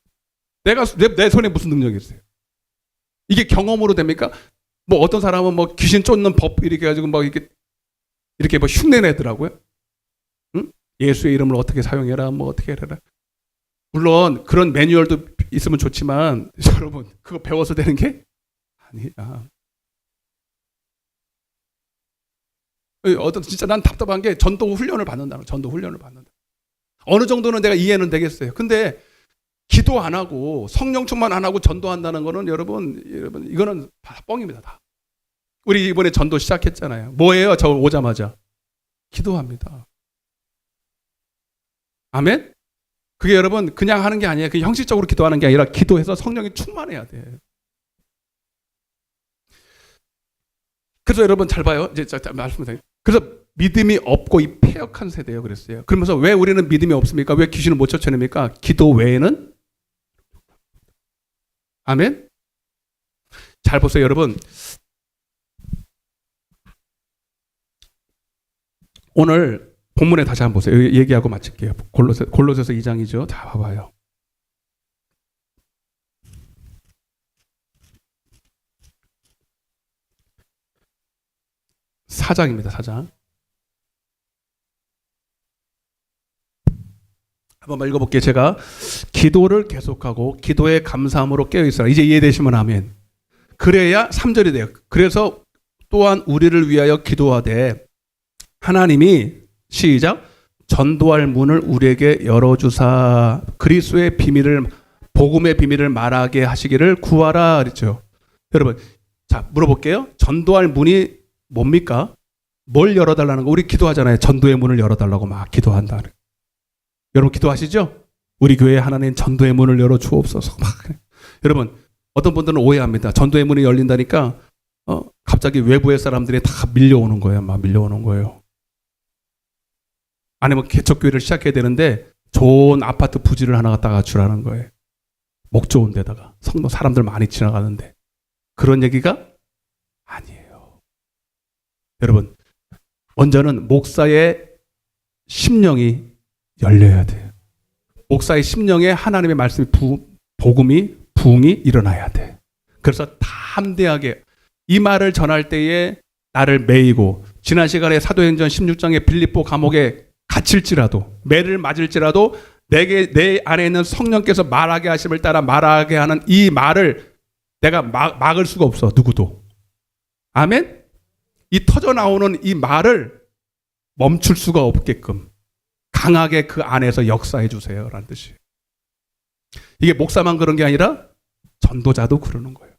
내 손에 무슨 능력이 있어요? 이게 경험으로 됩니까? 뭐 어떤 사람은 뭐 귀신 쫓는 법 이렇게 가지고 뭐 이렇게 뭐 흉내 내더라고요. 응? 예수의 이름을 어떻게 사용해라, 뭐 어떻게 해라. 물론 그런 매뉴얼도 있으면 좋지만 여러분 그거 배워서 되는 게 아니야. 진짜 난 답답한 게 전도 훈련을 받는다. 어느 정도는 내가 이해는 되겠어요. 근데 기도 안 하고 성령 충만 안 하고 전도한다는 거는 여러분 이거는 다 뻥입니다. 다. 우리 이번에 전도 시작했잖아요. 뭐예요? 저 오자마자 기도합니다. 아멘? 그게 여러분 그냥 하는 게 아니에요. 그 형식적으로 기도하는 게 아니라 기도해서 성령이 충만해야 돼. 그래서 여러분 잘 봐요. 이제 말씀드려요. 그래서 믿음이 없고 이 패역한 세대예요. 그랬어요. 그러면서 왜 우리는 믿음이 없습니까? 왜 귀신을 못 쫓아냅니까? 기도 외에는 아멘? 잘 보세요, 여러분. 오늘 본문에 다시 한번 보세요. 얘기하고 마칠게요. 골로새서 2장이죠. 다 봐봐요. 사장입니다. 4장. 한번 읽어볼게요. 제가 기도를 계속하고 기도에 감사함으로 깨어있어라. 이제 이해되시면 아멘. 그래야 3절이 돼요. 그래서 또한 우리를 위하여 기도하되 하나님이 시작 전도할 문을 우리에게 열어주사 그리스도의 비밀을 복음의 비밀을 말하게 하시기를 구하라 그랬죠. 여러분 자, 물어볼게요. 전도할 문이 뭡니까? 뭘 열어달라는 거? 우리 기도하잖아요. 전도의 문을 열어달라고 막 기도한다. 여러분 기도하시죠? 우리 교회에 하나님 전도의 문을 열어 주옵소서. 막. 여러분 어떤 분들은 오해합니다. 전도의 문이 열린다니까 갑자기 외부의 사람들이 다 밀려오는 거예요. 막 밀려오는 거예요. 아니면 개척교회를 시작해야 되는데 좋은 아파트 부지를 하나 갖다가 주라는 거예요. 목 좋은 데다가 성도 사람들 많이 지나가는데 그런 얘기가 아니에요. 여러분 먼저는 목사의 심령이 열려야 돼요. 목사의 심령에 하나님의 말씀이 복음이 부흥이 일어나야 돼. 그래서 담대하게 이 말을 전할 때에 나를 매이고 지난 시간에 사도행전 16장에 빌립보 감옥에 갇힐지라도 매를 맞을지라도 내 안에 있는 성령께서 말하게 하심을 따라 말하게 하는 이 말을 내가 막을 수가 없어. 누구도. 아멘? 이 터져 나오는 이 말을 멈출 수가 없게끔 강하게 그 안에서 역사해 주세요. 라는 뜻이에요. 이게 목사만 그런 게 아니라 전도자도 그러는 거예요.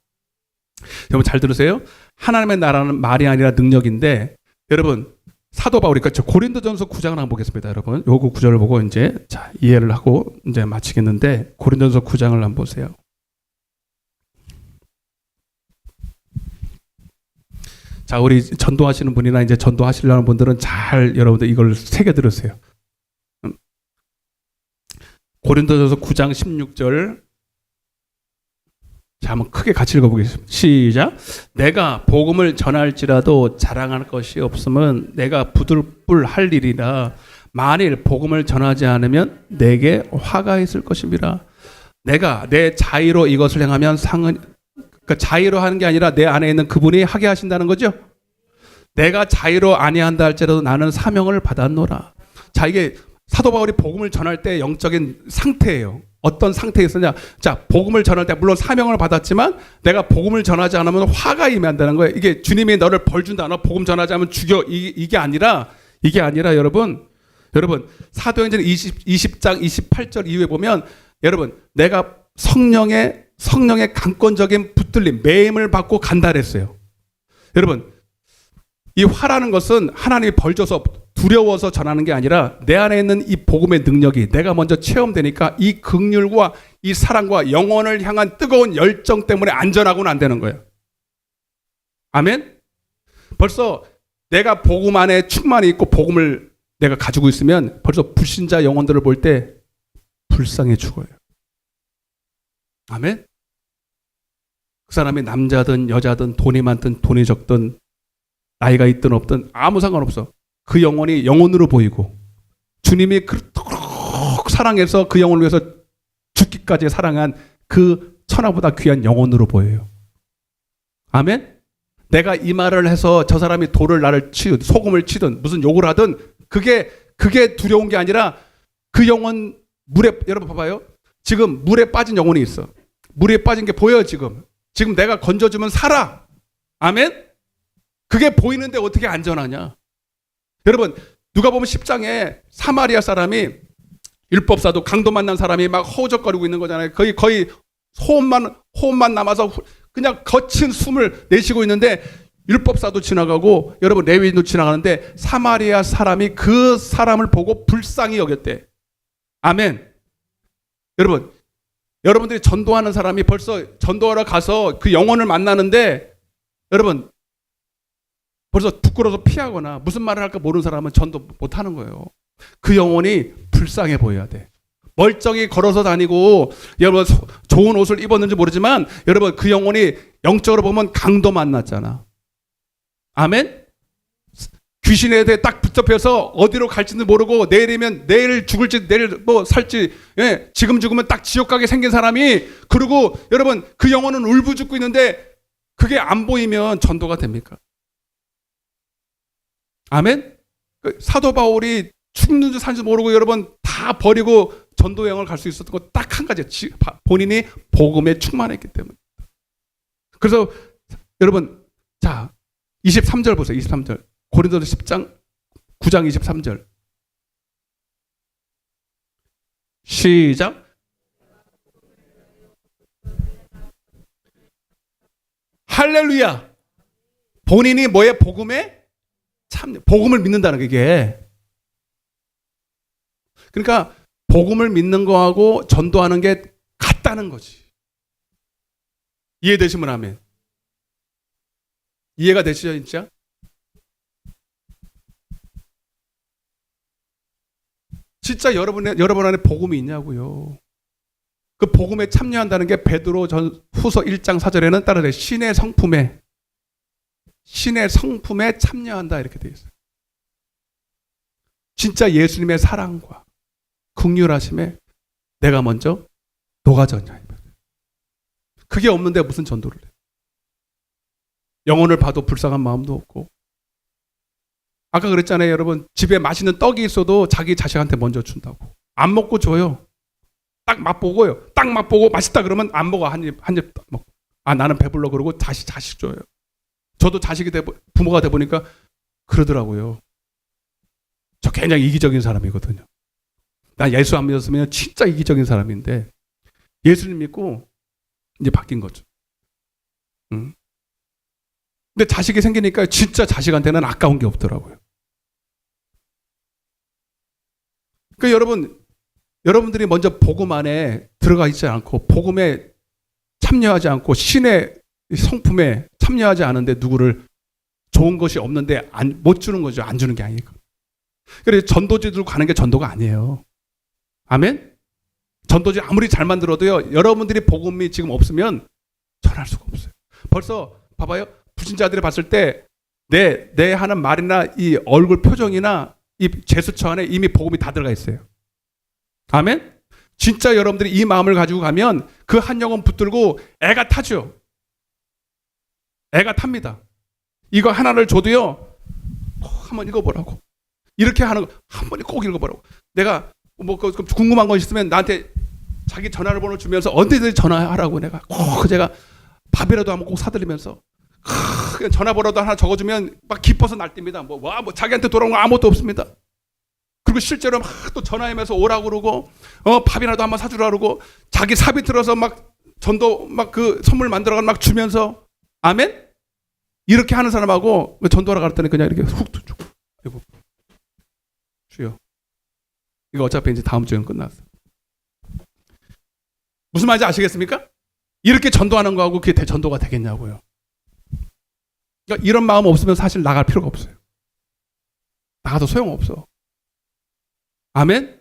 여러분 잘 들으세요. 하나님의 나라는 말이 아니라 능력인데 여러분 사도 바울이 그러니까 고린도전서 9장을 한번 보겠습니다. 여러분 요거 9절을 보고 이제 자 이해를 하고 이제 마치겠는데 고린도전서 9장을 한번 보세요. 자 우리 전도하시는 분이나 이제 전도하시려는 분들은 잘 여러분들 이걸 새겨 들으세요. 고린도전서 9장 16절 자 한번 크게 같이 읽어보겠습니다. 시작. 내가 복음을 전할지라도 자랑할 것이 없으면 내가 부들불할 일이라. 만일 복음을 전하지 않으면 내게 화가 있을 것입니다. 내가 내 자의로 이것을 행하면 상은 그러니까 자의로 하는 게 아니라 내 안에 있는 그분이 하게 하신다는 거죠. 내가 자의로 아니한다 할지라도 나는 사명을 받았노라. 자 이게 사도 바울이 복음을 전할 때 영적인 상태예요. 어떤 상태에 있었냐? 자, 복음을 전할 때 물론 사명을 받았지만 내가 복음을 전하지 않으면 화가 임한다는 거예요. 이게 주님이 너를 벌 준다. 너 복음 전하지 않으면 죽여. 이게 아니라 여러분 사도행전 20장 28절 이후에 보면 여러분 내가 성령의 강권적인 붙들림, 매임을 받고 간다 그랬어요. 여러분 이 화라는 것은 하나님이 벌 줘서 두려워서 전하는 게 아니라 내 안에 있는 이 복음의 능력이 내가 먼저 체험되니까 이 긍휼과 이 사랑과 영혼을 향한 뜨거운 열정 때문에 안전하고는 안 되는 거예요. 아멘? 벌써 내가 복음 안에 충만히 있고 복음을 내가 가지고 있으면 벌써 불신자 영혼들을 볼 때 불쌍해 죽어요. 아멘? 그 사람이 남자든 여자든 돈이 많든 돈이 적든 나이가 있든 없든 아무 상관없어. 그 영혼이 영혼으로 보이고 주님이 그토록 사랑해서 그 영혼을 위해서 죽기까지 사랑한 그 천하보다 귀한 영혼으로 보여요. 아멘? 내가 이 말을 해서 저 사람이 돌을 나를 치든 소금을 치든 무슨 욕을 하든 그게 두려운 게 아니라 그 영혼 물에 여러분 봐봐요. 지금 물에 빠진 영혼이 있어. 물에 빠진 게 보여요. 지금 내가 건져주면 살아. 아멘? 그게 보이는데 어떻게 안전하냐? 여러분 누가 보면 10장에 사마리아 사람이 율법사도 강도 만난 사람이 막 허우적거리고 있는 거잖아요. 거의 호흡만 남아서 그냥 거친 숨을 내쉬고 있는데 율법사도 지나가고 여러분 레위인도 지나가는데 사마리아 사람이 그 사람을 보고 불쌍히 여겼대. 아멘. 여러분들이 전도하는 사람이 벌써 전도하러 가서 그 영혼을 만나는데 여러분 벌써 부끄러워서 피하거나 무슨 말을 할까 모르는 사람은 전도 못하는 거예요. 그 영혼이 불쌍해 보여야 돼. 멀쩡히 걸어서 다니고 여러분 좋은 옷을 입었는지 모르지만 여러분 그 영혼이 영적으로 보면 강도 만났잖아. 아멘? 귀신에 대해 딱 붙잡혀서 어디로 갈지도 모르고 내일이면 내일 죽을지 내일 뭐 살지 지금 죽으면 딱 지옥 가게 생긴 사람이 그리고 여러분 그 영혼은 울부짖고 있는데 그게 안 보이면 전도가 됩니까? 아멘? 사도 바울이 죽는지 산지 모르고 여러분 다 버리고 전도 여행을 갈 수 있었던 거 딱 한 가지. 본인이 복음에 충만했기 때문에. 그래서 여러분 자 23절 보세요. 23절. 고린도서 10장 9장 23절. 시작. 할렐루야. 본인이 뭐에 복음에 참 복음을 믿는다는 게 이게. 그러니까 복음을 믿는 거하고 전도하는 게 같다는 거지. 이해되시면 아멘. 이해가 되시죠, 진짜? 진짜 여러분 안에 복음이 있냐고요. 그 복음에 참여한다는 게 베드로 후서 1장 4절에는 따라서 신의 성품에 참여한다 이렇게 되어 있어요. 진짜 예수님의 사랑과 긍휼하심에 내가 먼저 녹아졌냐. 그게 없는데 무슨 전도를 해. 영혼을 봐도 불쌍한 마음도 없고. 아까 그랬잖아요, 여러분. 집에 맛있는 떡이 있어도 자기 자식한테 먼저 준다고. 안 먹고 줘요. 딱 맛보고요. 딱 맛보고 맛있다 그러면 안 먹어. 한 입 딱 먹고. 아, 나는 배불러 그러고 자식 줘요. 저도 자식이 부모가 돼 보니까 그러더라고요. 저 굉장히 이기적인 사람이거든요. 나 예수 안 믿었으면 진짜 이기적인 사람인데 예수님 믿고 이제 바뀐 거죠. 근데 자식이 생기니까 진짜 자식한테는 아까운 게 없더라고요. 그러니까 여러분들이 먼저 복음 안에 들어가 있지 않고 복음에 참여하지 않고 신의 성품에 참여하지 않은데 누구를 좋은 것이 없는데 못 주는 거죠. 안 주는 게 아니고. 그래서 전도지들 가는 게 전도가 아니에요. 아멘? 전도지 아무리 잘 만들어도요. 여러분들이 복음이 지금 없으면 전할 수가 없어요. 벌써 봐봐요. 불신자들이 봤을 때 내 하는 말이나 이 얼굴 표정이나 이 제스처 안에 이미 복음이 다 들어가 있어요. 아멘? 진짜 여러분들이 이 마음을 가지고 가면 그 한 영혼 붙들고 애가 타죠. 애가 탑니다. 이거 하나를 줘도요. 한번 읽어보라고. 이렇게 하는 거 한 번에 꼭 읽어보라고. 내가 뭐 궁금한 거 있으면 나한테 자기 전화번호 주면서 언제든지 전화하라고 내가 꼭 제가 밥이라도 한번 꼭 사드리면서 그냥 전화번호도 하나 적어주면 막 기뻐서 날뜁니다. 뭐 자기한테 돌아온 거 아무것도 없습니다. 그리고 실제로 막 또 전화하면서 오라고 그러고 밥이라도 한번 사주라 그러고 자기 사비 들어서 막 전도 막 그 선물 만들어가 막 주면서 아멘? 이렇게 하는 사람하고 전도하러 갈 때는 그냥 이렇게 훅 주고 아이고 주여 이거 어차피 이제 다음 주에는 끝났어. 무슨 말인지 아시겠습니까? 이렇게 전도하는 거하고 그게 전도가 되겠냐고요. 그러니까 이런 마음 없으면 사실 나갈 필요가 없어요. 나가도 소용없어. 아멘?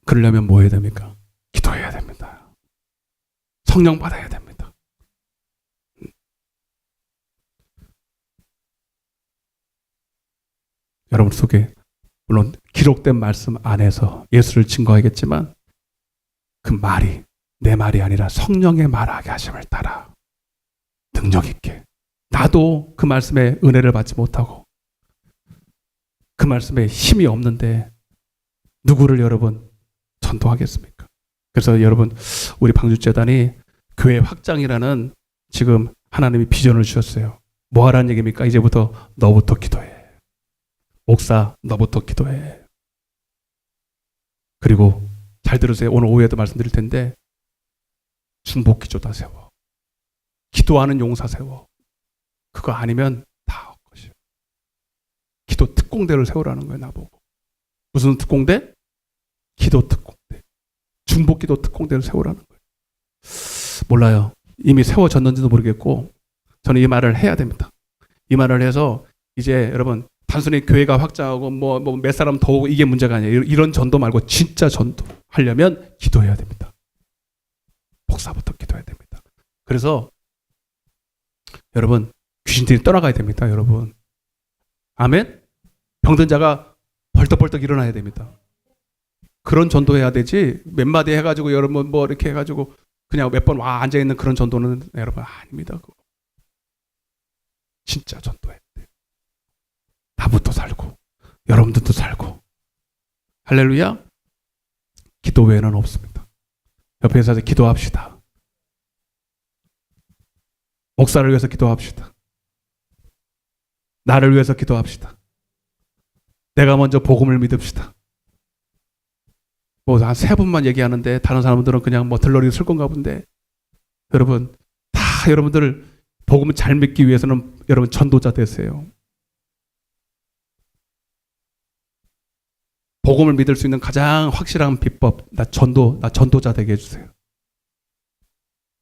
그러려면 뭐 해야 됩니까? 기도해야 됩니다. 성령 받아야 됩니다. 여러분 속에 물론 기록된 말씀 안에서 예수를 증거하겠지만 그 말이 내 말이 아니라 성령의 말하게 하심을 따라 능력 있게 나도 그 말씀에 은혜를 받지 못하고 그 말씀에 힘이 없는데 누구를 여러분 전도하겠습니까? 그래서 여러분 우리 방주재단이 교회 확장이라는 지금 하나님이 비전을 주셨어요. 뭐 하라는 얘기입니까? 이제부터 너부터 기도해. 목사 너부터 기도해. 그리고 잘 들으세요. 오늘 오후에도 말씀드릴 텐데 중보기도다 세워. 기도하는 용사 세워. 그거 아니면 다 헛것이에요. 기도 특공대를 세우라는 거예요. 나보고. 무슨 특공대? 기도 특공대. 중보기도 특공대를 세우라는 거예요. 몰라요. 이미 세워졌는지도 모르겠고 저는 이 말을 해야 됩니다. 이 말을 해서 이제 여러분 단순히 교회가 확장하고 뭐 몇 사람 더 오고 이게 문제가 아니에요. 이런 전도 말고 진짜 전도 하려면 기도해야 됩니다. 목사부터 기도해야 됩니다. 그래서 여러분 귀신들이 떠나가야 됩니다. 여러분 아멘? 병든 자가 벌떡벌떡 일어나야 됩니다. 그런 전도해야 되지 몇 마디 해가지고 여러분 뭐 이렇게 해가지고 그냥 몇 번 와 앉아있는 그런 전도는 여러분 아닙니다. 그거. 진짜 전도해야 돼요. 나부터 살고 여러분들도 살고 할렐루야. 기도 외에는 없습니다. 옆에서 기도합시다. 목사를 위해서 기도합시다. 나를 위해서 기도합시다. 내가 먼저 복음을 믿읍시다. 뭐 한 3분만 얘기하는데 다른 사람들은 그냥 뭐 들러리 쓸 건가 본데 여러분 다 여러분들 복음을 잘 믿기 위해서는 여러분 전도자 되세요. 복음을 믿을 수 있는 가장 확실한 비법, 나 전도자 되게 해주세요.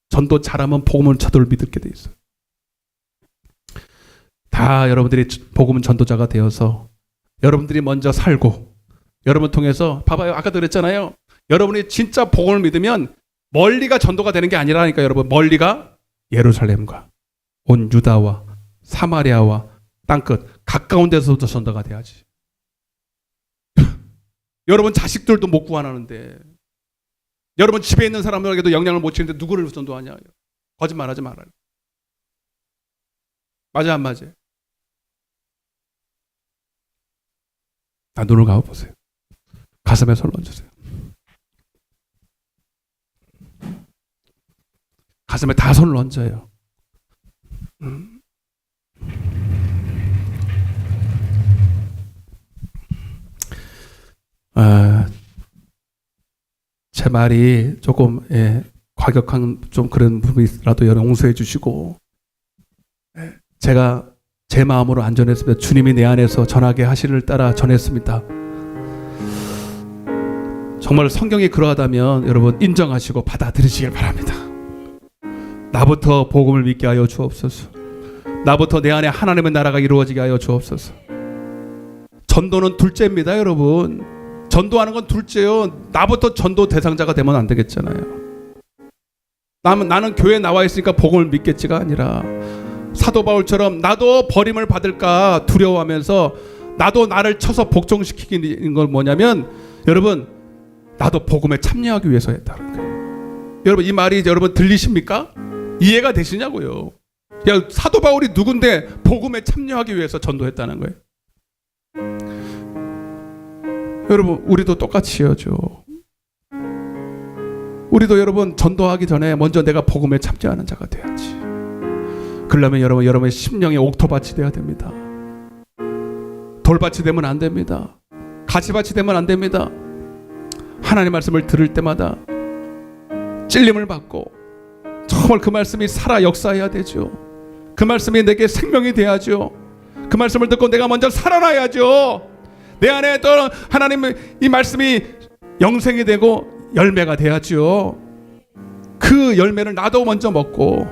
전도 잘하면 복음은 저도를 믿게 돼 있어요. 다 여러분들이 복음 전도자가 되어서 여러분들이 먼저 살고 여러분 통해서 봐봐요. 아까도 그랬잖아요. 여러분이 진짜 복음을 믿으면 멀리가 전도가 되는 게 아니라니까. 여러분 멀리가 예루살렘과 온 유다와 사마리아와 땅끝 가까운 데서도 전도가 돼야지. 여러분 자식들도 못 구원하는데 여러분 집에 있는 사람들에게도 영향을 못 치는데 누구를 전도하냐. 거짓말하지 말아요. 맞아 안 맞아? 눈을 감아보세요. 가슴에 손을 얹으세요. 가슴에 다 손을 얹어요. 제 말이 조금 과격한 좀 그런 부분이라도 용서해 주시고, 제가 제 마음으로 안 전했습니다. 주님이 내 안에서 전하게 하시를 따라 전했습니다. 정말 성경이 그러하다면 여러분 인정하시고 받아들이시길 바랍니다. 나부터 복음을 믿게 하여 주옵소서. 나부터 내 안에 하나님의 나라가 이루어지게 하여 주옵소서. 전도는 둘째입니다, 여러분. 전도하는 건 둘째요. 나부터 전도 대상자가 되면 안 되겠잖아요. 나는 교회에 나와 있으니까 복음을 믿겠지가 아니라 사도 바울처럼 나도 버림을 받을까 두려워하면서 나도 나를 쳐서 복종시키는 건 뭐냐면 여러분 나도 복음에 참여하기 위해서 했다는 거예요. 여러분 이 말이 여러분 들리십니까? 이해가 되시냐고요. 야, 사도 바울이 누군데 복음에 참여하기 위해서 전도했다는 거예요. 여러분 우리도 똑같이 해야죠. 우리도 여러분 전도하기 전에 먼저 내가 복음에 참여하는 자가 돼야지. 그러려면 여러분의 심령의 옥토밭이 돼야 됩니다. 돌밭이 되면 안 됩니다. 가시밭이 되면 안 됩니다. 하나님 말씀을 들을 때마다 찔림을 받고 정말 그 말씀이 살아 역사해야 되죠. 그 말씀이 내게 생명이 돼야죠. 그 말씀을 듣고 내가 먼저 살아나야죠. 내 안에 또 하나님의 이 말씀이 영생이 되고 열매가 돼야죠. 그 열매를 나도 먼저 먹고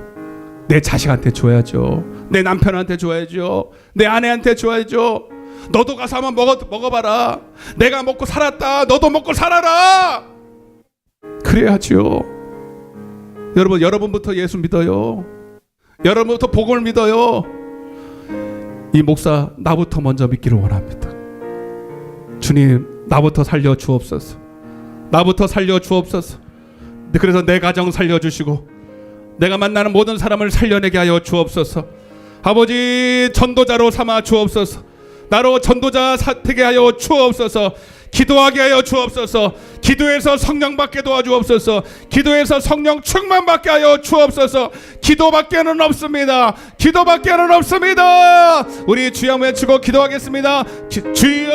내 자식한테 줘야죠. 내 남편한테 줘야죠. 내 아내한테 줘야죠. 너도 가서 한번 먹어봐라. 내가 먹고 살았다. 너도 먹고 살아라. 그래야죠. 여러분부터 예수 믿어요. 여러분부터 복음을 믿어요. 이 목사 나부터 먼저 믿기를 원합니다. 주님 나부터 살려 주옵소서. 나부터 살려 주옵소서. 그래서 내 가정 살려주시고 내가 만나는 모든 사람을 살려내게 하여 주옵소서. 아버지 전도자로 삼아 주옵소서. 나로 전도자 되게 하여 주옵소서. 기도하게 하여 주옵소서. 기도해서 성령 받게 도와주옵소서. 기도해서 성령 충만 받게 하여 주옵소서. 기도밖에는 없습니다. 기도밖에는 없습니다. 우리 주여 외치고 기도하겠습니다. 주여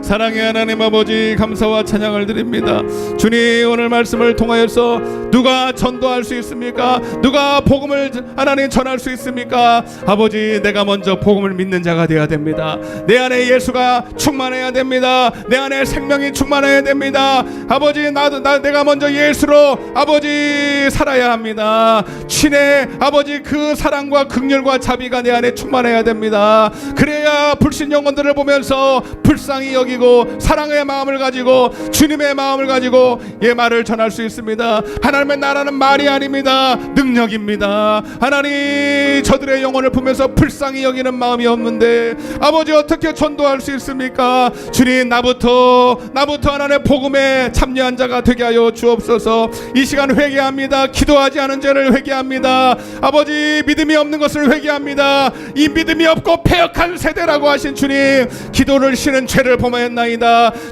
사랑의 하나님 아버지 감사와 찬양을 드립니다. 주님 오늘 말씀을 통하여서 누가 전도할 수 있습니까? 누가 복음을 하나님 전할 수 있습니까? 아버지 내가 먼저 복음을 믿는 자가 되어야 됩니다. 내 안에 예수가 충만해야 됩니다. 내 안에 생명이 충만해야 됩니다. 아버지 내가 먼저 예수로 아버지 살아야 합니다. 신의 아버지 그 사랑과 긍휼과 자비가 내 안에 충만해야 됩니다. 그래야 불신 영혼들을 보면서 불쌍히 여기고 사랑의 마음을 가지고 주님의 마음을 가지고 예 말을 전할 수 있습니다. 하나님의 나라는 말이 아닙니다. 능력입니다. 하나님 저들의 영혼을 보면서 불쌍히 여기는 마음이 없는데 아버지 어떻게 전도할 수 있습니까? 주님 나부터 하나님의 복음에 참여한 자가 되게 하여 주옵소서. 이 시간 회개합니다. 기도하지 않은 죄를 회개합니다. 아버지 믿음이 없는 것을 회개합니다. 이 믿음이 없고 패역한 세대라고 하신 주님 기도를 쉬는 죄를 범하였나이다.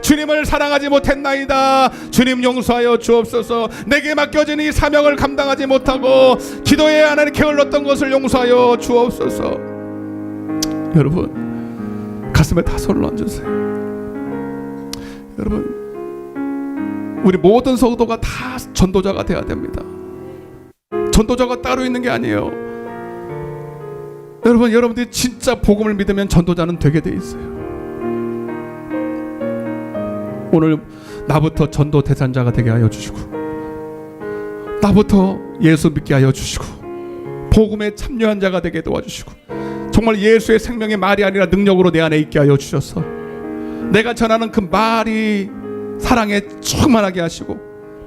주님을 사랑하지 못했나이다. 주님 용서하여 주옵소서. 내게 맡겨진 이 사명을 감당하지 못하고 기도에 하나님 게을렀던 것을 용서하여 주옵소서. 여러분 가슴에 다 손을 얹으세요. 여러분 우리 모든 성도가 다 전도자가 되어야 됩니다. 전도자가 따로 있는 게 아니에요. 여러분들이 진짜 복음을 믿으면 전도자는 되게 돼 있어요. 오늘 나부터 전도 대상자가 되게 하여 주시고, 나부터 예수 믿게 하여 주시고, 복음에 참여한 자가 되게 도와주시고, 정말 예수의 생명의 말이 아니라 능력으로 내 안에 있게 하여 주셔서 내가 전하는 그 말이 사랑에 충만하게 하시고,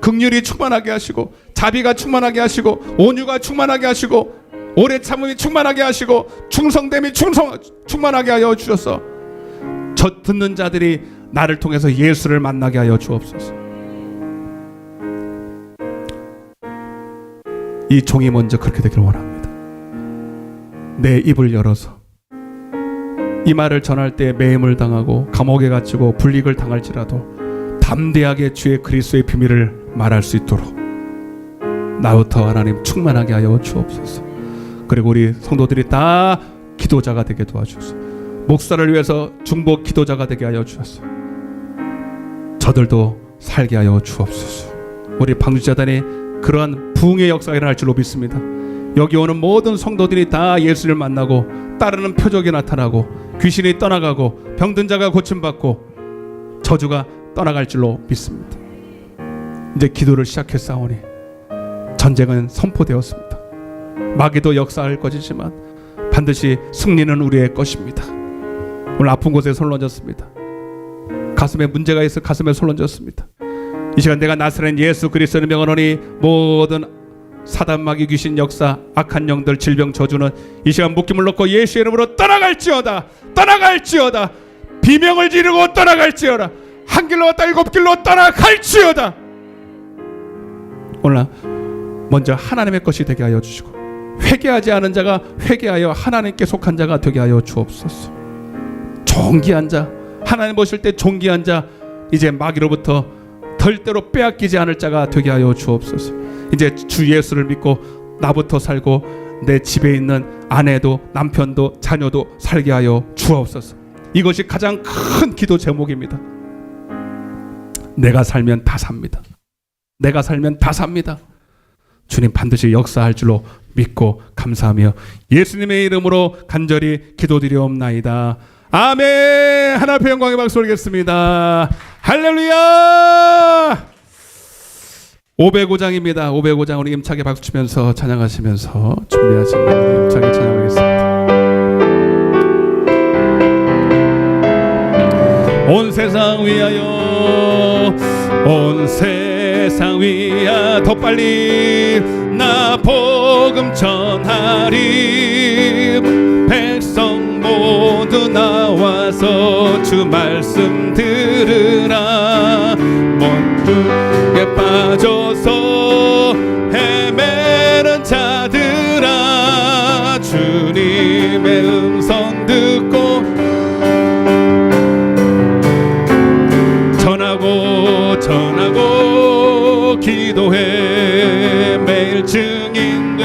긍휼이 충만하게 하시고, 자비가 충만하게 하시고, 온유가 충만하게 하시고, 오래 참음이 충만하게 하시고, 충성됨이 충만하게 하여 주셔서 저 듣는 자들이 나를 통해서 예수를 만나게 하여 주옵소서. 이 종이 먼저 그렇게 되기를 원합니다. 내 입을 열어서 이 말을 전할 때 매임을 당하고 감옥에 갇히고 불이익을 당할지라도 담대하게 주의 그리스도의 비밀을 말할 수 있도록 나부터 하나님 충만하게 하여 주옵소서. 그리고 우리 성도들이 다 기도자가 되게 도와주소서. 목사를 위해서 중보 기도자가 되게 하여 주소서. 저들도 살게 하여 주옵소서. 우리 방주자단이 그러한 부흥의 역사가 일어날 줄로 믿습니다. 여기 오는 모든 성도들이 다 예수를 만나고 따르는 표적이 나타나고 귀신이 떠나가고 병든 자가 고침받고 저주가 떠나갈 줄로 믿습니다. 이제 기도를 시작했사오니 전쟁은 선포되었습니다. 마귀도 역사할 것이지만 반드시 승리는 우리의 것입니다. 오늘 아픈 곳에 손을 얹었습니다. 가슴에 문제가 있어 가슴에 손을 얹었습니다. 이 시간 내가 나사렛 예수 그리스도의 명하노니 모든 사단 마귀 귀신 역사 악한 영들 질병 저주는 이 시간 묶임을 놓고 예수의 이름으로 떠나갈지어다. 떠나갈지어다. 비명을 지르고 떠나갈지어다. 한 길로 왔다 일곱 길로 떠나갈지어다. 오늘 먼저 하나님의 것이 되게 하여 주시고, 회개하지 않은 자가 회개하여 하나님께 속한 자가 되게 하여 주옵소서. 존귀한 자, 하나님 보실 때 존귀한 자, 이제 마귀로부터 절대로 빼앗기지 않을 자가 되게 하여 주옵소서. 이제 주 예수를 믿고 나부터 살고 내 집에 있는 아내도 남편도 자녀도 살게 하여 주옵소서. 이것이 가장 큰 기도 제목입니다. 내가 살면 다 삽니다. 내가 살면 다 삽니다. 주님 반드시 역사할 줄로 믿고 감사하며 예수님의 이름으로 간절히 기도드리옵나이다. 아멘. 하나 앞에 영광의 박수 올리겠습니다. 할렐루야. 505장입니다. 505장 우리 힘차게 박수 치면서 찬양하시면서 준비하신 분들 힘차게 찬양하겠습니다. 온 세상 위하여 온 세상 위하여 더 빨리 나 복음 전하리. 백성 모두 나와서 주 말씀 들으라. 먼 빠져서 헤매는 자들아 주님의 음성 듣고 전하고 기도해 매일 증인돼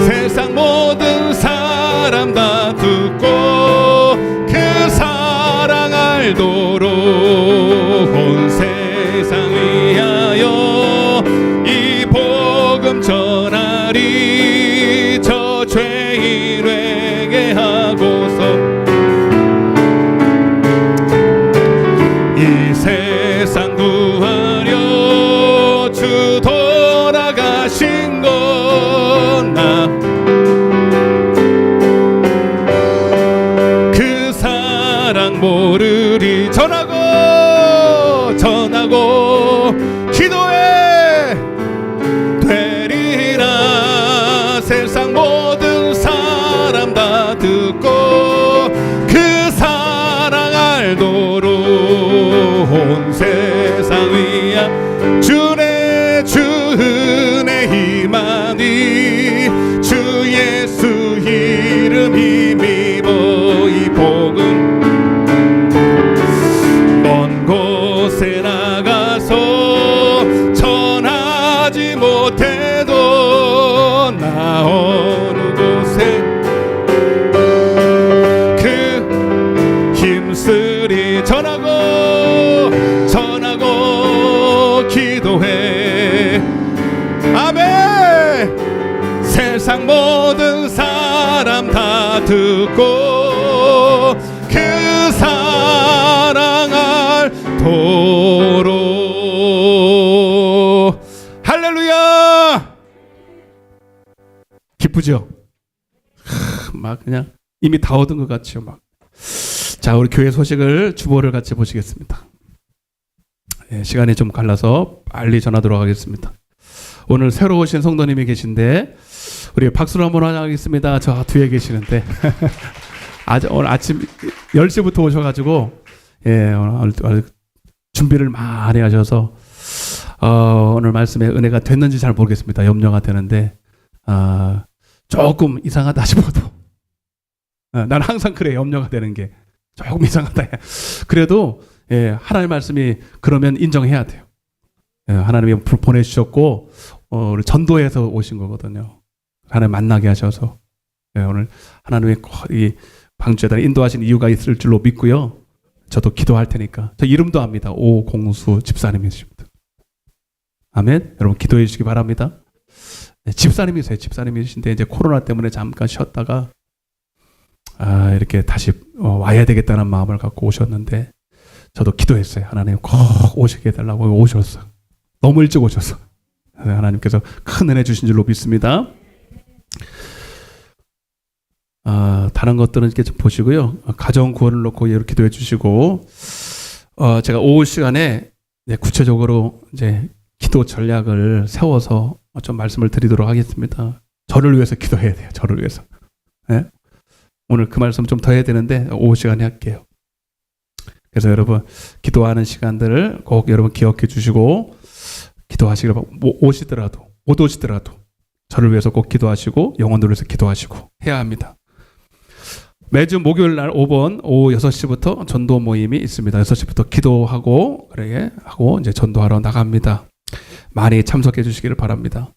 세상 모든 사람 다 듣고 그 사랑 알도록 온 세상 위하여 이 복음 전하리. 저 죄인 회개하고서 이 세상 구하려 주 돌아가신 거나 그 사랑 모르리. 전하고 기도해 되리라. 세상 모든 사람 다 듣고 그 사랑 알도록 온 세상 위야 주의 주 은혜 힘하니 주 예수 이름 힘입어 이 복음 먼 곳에 나가서 전하지 못해도 나 어느 곳에 그 힘쓰리 사람 다 듣고 그 사랑할 도록. 할렐루야. 기쁘죠? 막 그냥 이미 다 얻은 것 같죠. 막. 자, 우리 교회 소식을 주보를 같이 보시겠습니다. 예, 시간이 좀 갈라서 빨리 전하도록 하겠습니다. 오늘 새로 오신 성도님이 계신데 우리 박수로 한번 환영하겠습니다. 저 뒤에 계시는데 오늘 아침 10시부터 오셔가지고 예, 오늘 준비를 많이 하셔서 오늘 말씀에 은혜가 됐는지 잘 모르겠습니다. 염려가 되는데 조금 이상하다 싶어도 난 항상 그래. 염려가 되는 게 조금 이상하다. 그래도 예, 하나님 말씀이 그러면 인정해야 돼요. 예, 하나님이 보내주셨고 우리 전도해서 오신 거거든요. 하나님 만나게 하셔서 예, 오늘 하나님의 이 방주에다 인도하신 이유가 있을 줄로 믿고요. 저도 기도할 테니까. 저 이름도 압니다. 오공수 집사님이십니다. 아멘. 여러분 기도해 주시기 바랍니다. 네, 집사님이세요. 집사님이신데 이제 코로나 때문에 잠깐 쉬었다가 이렇게 다시 와야 되겠다는 마음을 갖고 오셨는데 저도 기도했어요. 하나님 꼭 오시게 해달라고. 오셨어요. 너무 일찍 오셔서 하나님께서 큰 은혜 주신 줄로 믿습니다. 다른 것들은 이렇게 좀 보시고요. 가정 구원을 놓고 이렇게 기도해 주시고 제가 오후 시간에 구체적으로 이제 기도 전략을 세워서 좀 말씀을 드리도록 하겠습니다. 저를 위해서 기도해야 돼요. 저를 위해서. 네? 오늘 그 말씀 좀 더 해야 되는데 오후 시간에 할게요. 그래서 여러분 기도하는 시간들을 꼭 여러분 기억해 주시고 기도하시길 바랍니다. 오시더라도 못 오시더라도 저를 위해서 꼭 기도하시고 영혼들을 위해서 기도하시고 해야 합니다. 매주 목요일 날 5번 오후 6시부터 전도 모임이 있습니다. 6시부터 기도하고 그렇게 하고 이제 전도하러 나갑니다. 많이 참석해 주시기를 바랍니다.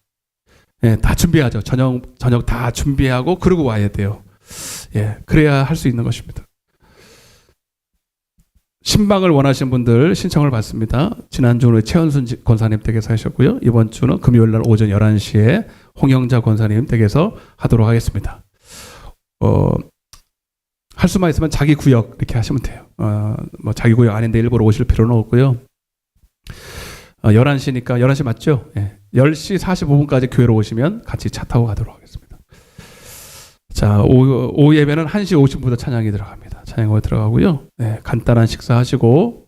예, 다 준비하죠. 저녁 다 준비하고 그러고 와야 돼요. 예, 그래야 할 수 있는 것입니다. 신방을 원하시는 분들 신청을 받습니다. 지난주는 최현순 권사님 댁에서 하셨고요. 이번 주는 금요일 날 오전 11시에 홍영자 권사님 댁에서 하도록 하겠습니다. 할 수만 있으면 자기 구역 이렇게 하시면 돼요. 뭐 자기 구역 아닌데 일부러 오실 필요는 없고요. 11시니까 11시 맞죠? 예. 10시 45분까지 교회로 오시면 같이 차 타고 가도록 하겠습니다. 자, 오후 예배는 1시 50분부터 찬양이 들어갑니다. 찬양이 들어가고요. 네, 간단한 식사하시고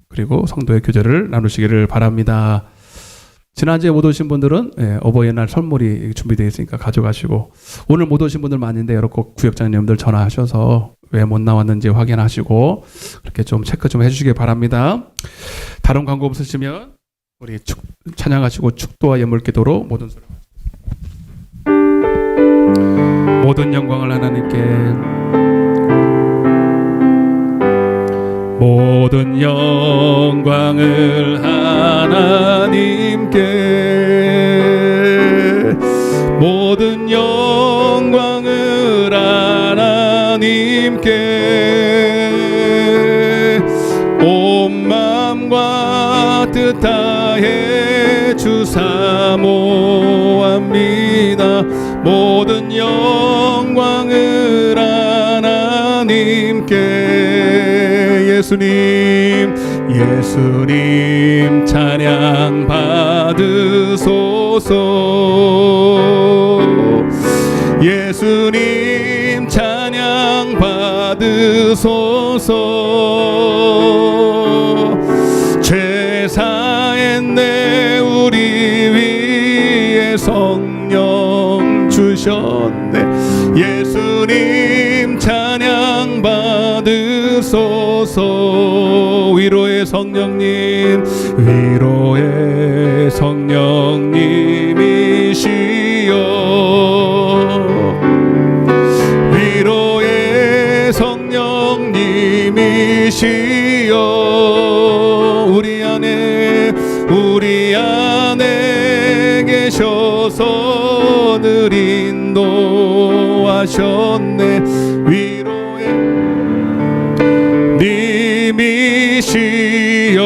그리고 성도의 교제를 나누시기를 바랍니다. 지난주에 못 오신 분들은 어버이날 선물이 준비되어 있으니까 가져가시고 오늘 못 오신 분들 많은데 여러 구역장님들 전화하셔서 왜 못 나왔는지 확인하시고 그렇게 좀 체크 좀 해주시기 바랍니다. 다른 광고 없으시면 우리 찬양하시고 축도와 예물기도로 모든 영광을 하나님께 모든 영광을 하나님께 모든 영광을 하나님께 온 마음과 뜻 다해 주사 모합니다. 모든 영광을 하나님께 예수님 찬양 받으소서 예수님 찬양 받으소서 죄 사했네 우리 위에 성령 주셨네 예수님 찬양 받으소서 위로의 성령님이시여 위로의 성령님이시여 우리 안에 계셔서 늘 인도하셨네 위로의 님이시여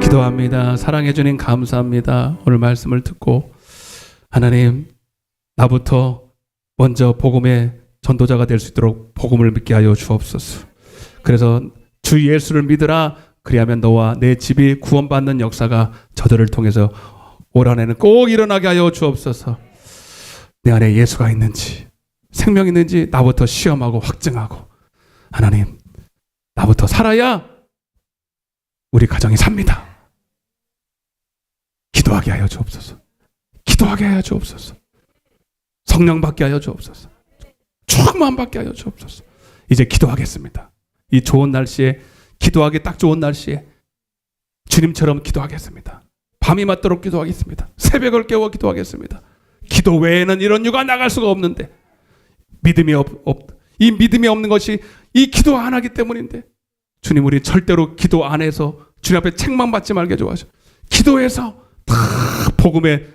기도합니다. 사랑해 주님 감사합니다. 오늘 말씀을 듣고 하나님 나부터 먼저 복음의 전도자가 될 수 있도록 복음을 믿게 하여 주옵소서. 그래서 주 예수를 믿으라. 그리하면 너와 내 집이 구원받는 역사가 저들을 통해서 올 한해는 꼭 일어나게 하여 주옵소서. 내 안에 예수가 있는지 생명이 있는지 나부터 시험하고 확증하고, 하나님 나부터 살아야 우리 가정이 삽니다. 기도하게 하여 주옵소서. 기도하게 하여 주옵소서. 성령 받게 하여 주옵소서. 충만 받게 하여 주옵소서. 이제 기도하겠습니다. 이 좋은 날씨에, 기도하기 딱 좋은 날씨에 주님처럼 기도하겠습니다. 밤이 맞도록 기도하겠습니다. 새벽을 깨워 기도하겠습니다. 기도 외에는 이런 유가 나갈 수가 없는데, 이 믿음이 없는 것이 이 기도 안 하기 때문인데, 주님 우리 절대로 기도 안 해서 주님 앞에 책망 받지 말게 좋아하셔. 기도해서 다 복음에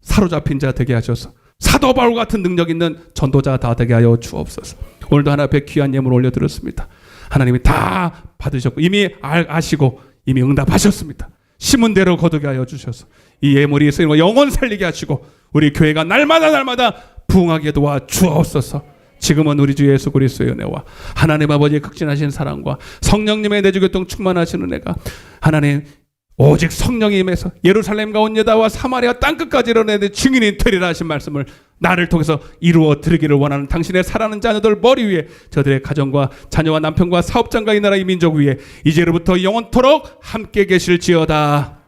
사로잡힌 자 되게 하셔서 사도 바울 같은 능력 있는 전도자 다 되게 하여 주옵소서. 오늘도 하나님 앞에 귀한 예물 올려드렸습니다. 하나님이 다 받으셨고 이미 아시고 이미 응답하셨습니다. 심은 대로 거두게 하여 주셔서 이 예물이 쓰이는 거 영원 살리게 하시고 우리 교회가 날마다 부흥하게 도와 주옵소서. 지금은 우리 주 예수 그리스도의 은혜와 하나님 아버지의 극진하신 사랑과 성령님의 내주교통 충만하신 은혜가, 하나님 오직 성령이 임해서 예루살렘과 온 유다와 사마리아 땅끝까지 이르는 증인이 되리라 하신 말씀을 나를 통해서 이루어 드리기를 원하는 당신의 사랑하는 자녀들 머리 위에, 저들의 가정과 자녀와 남편과 사업장과 이 나라 이 민족 위에 이제로부터 영원토록 함께 계실지어다.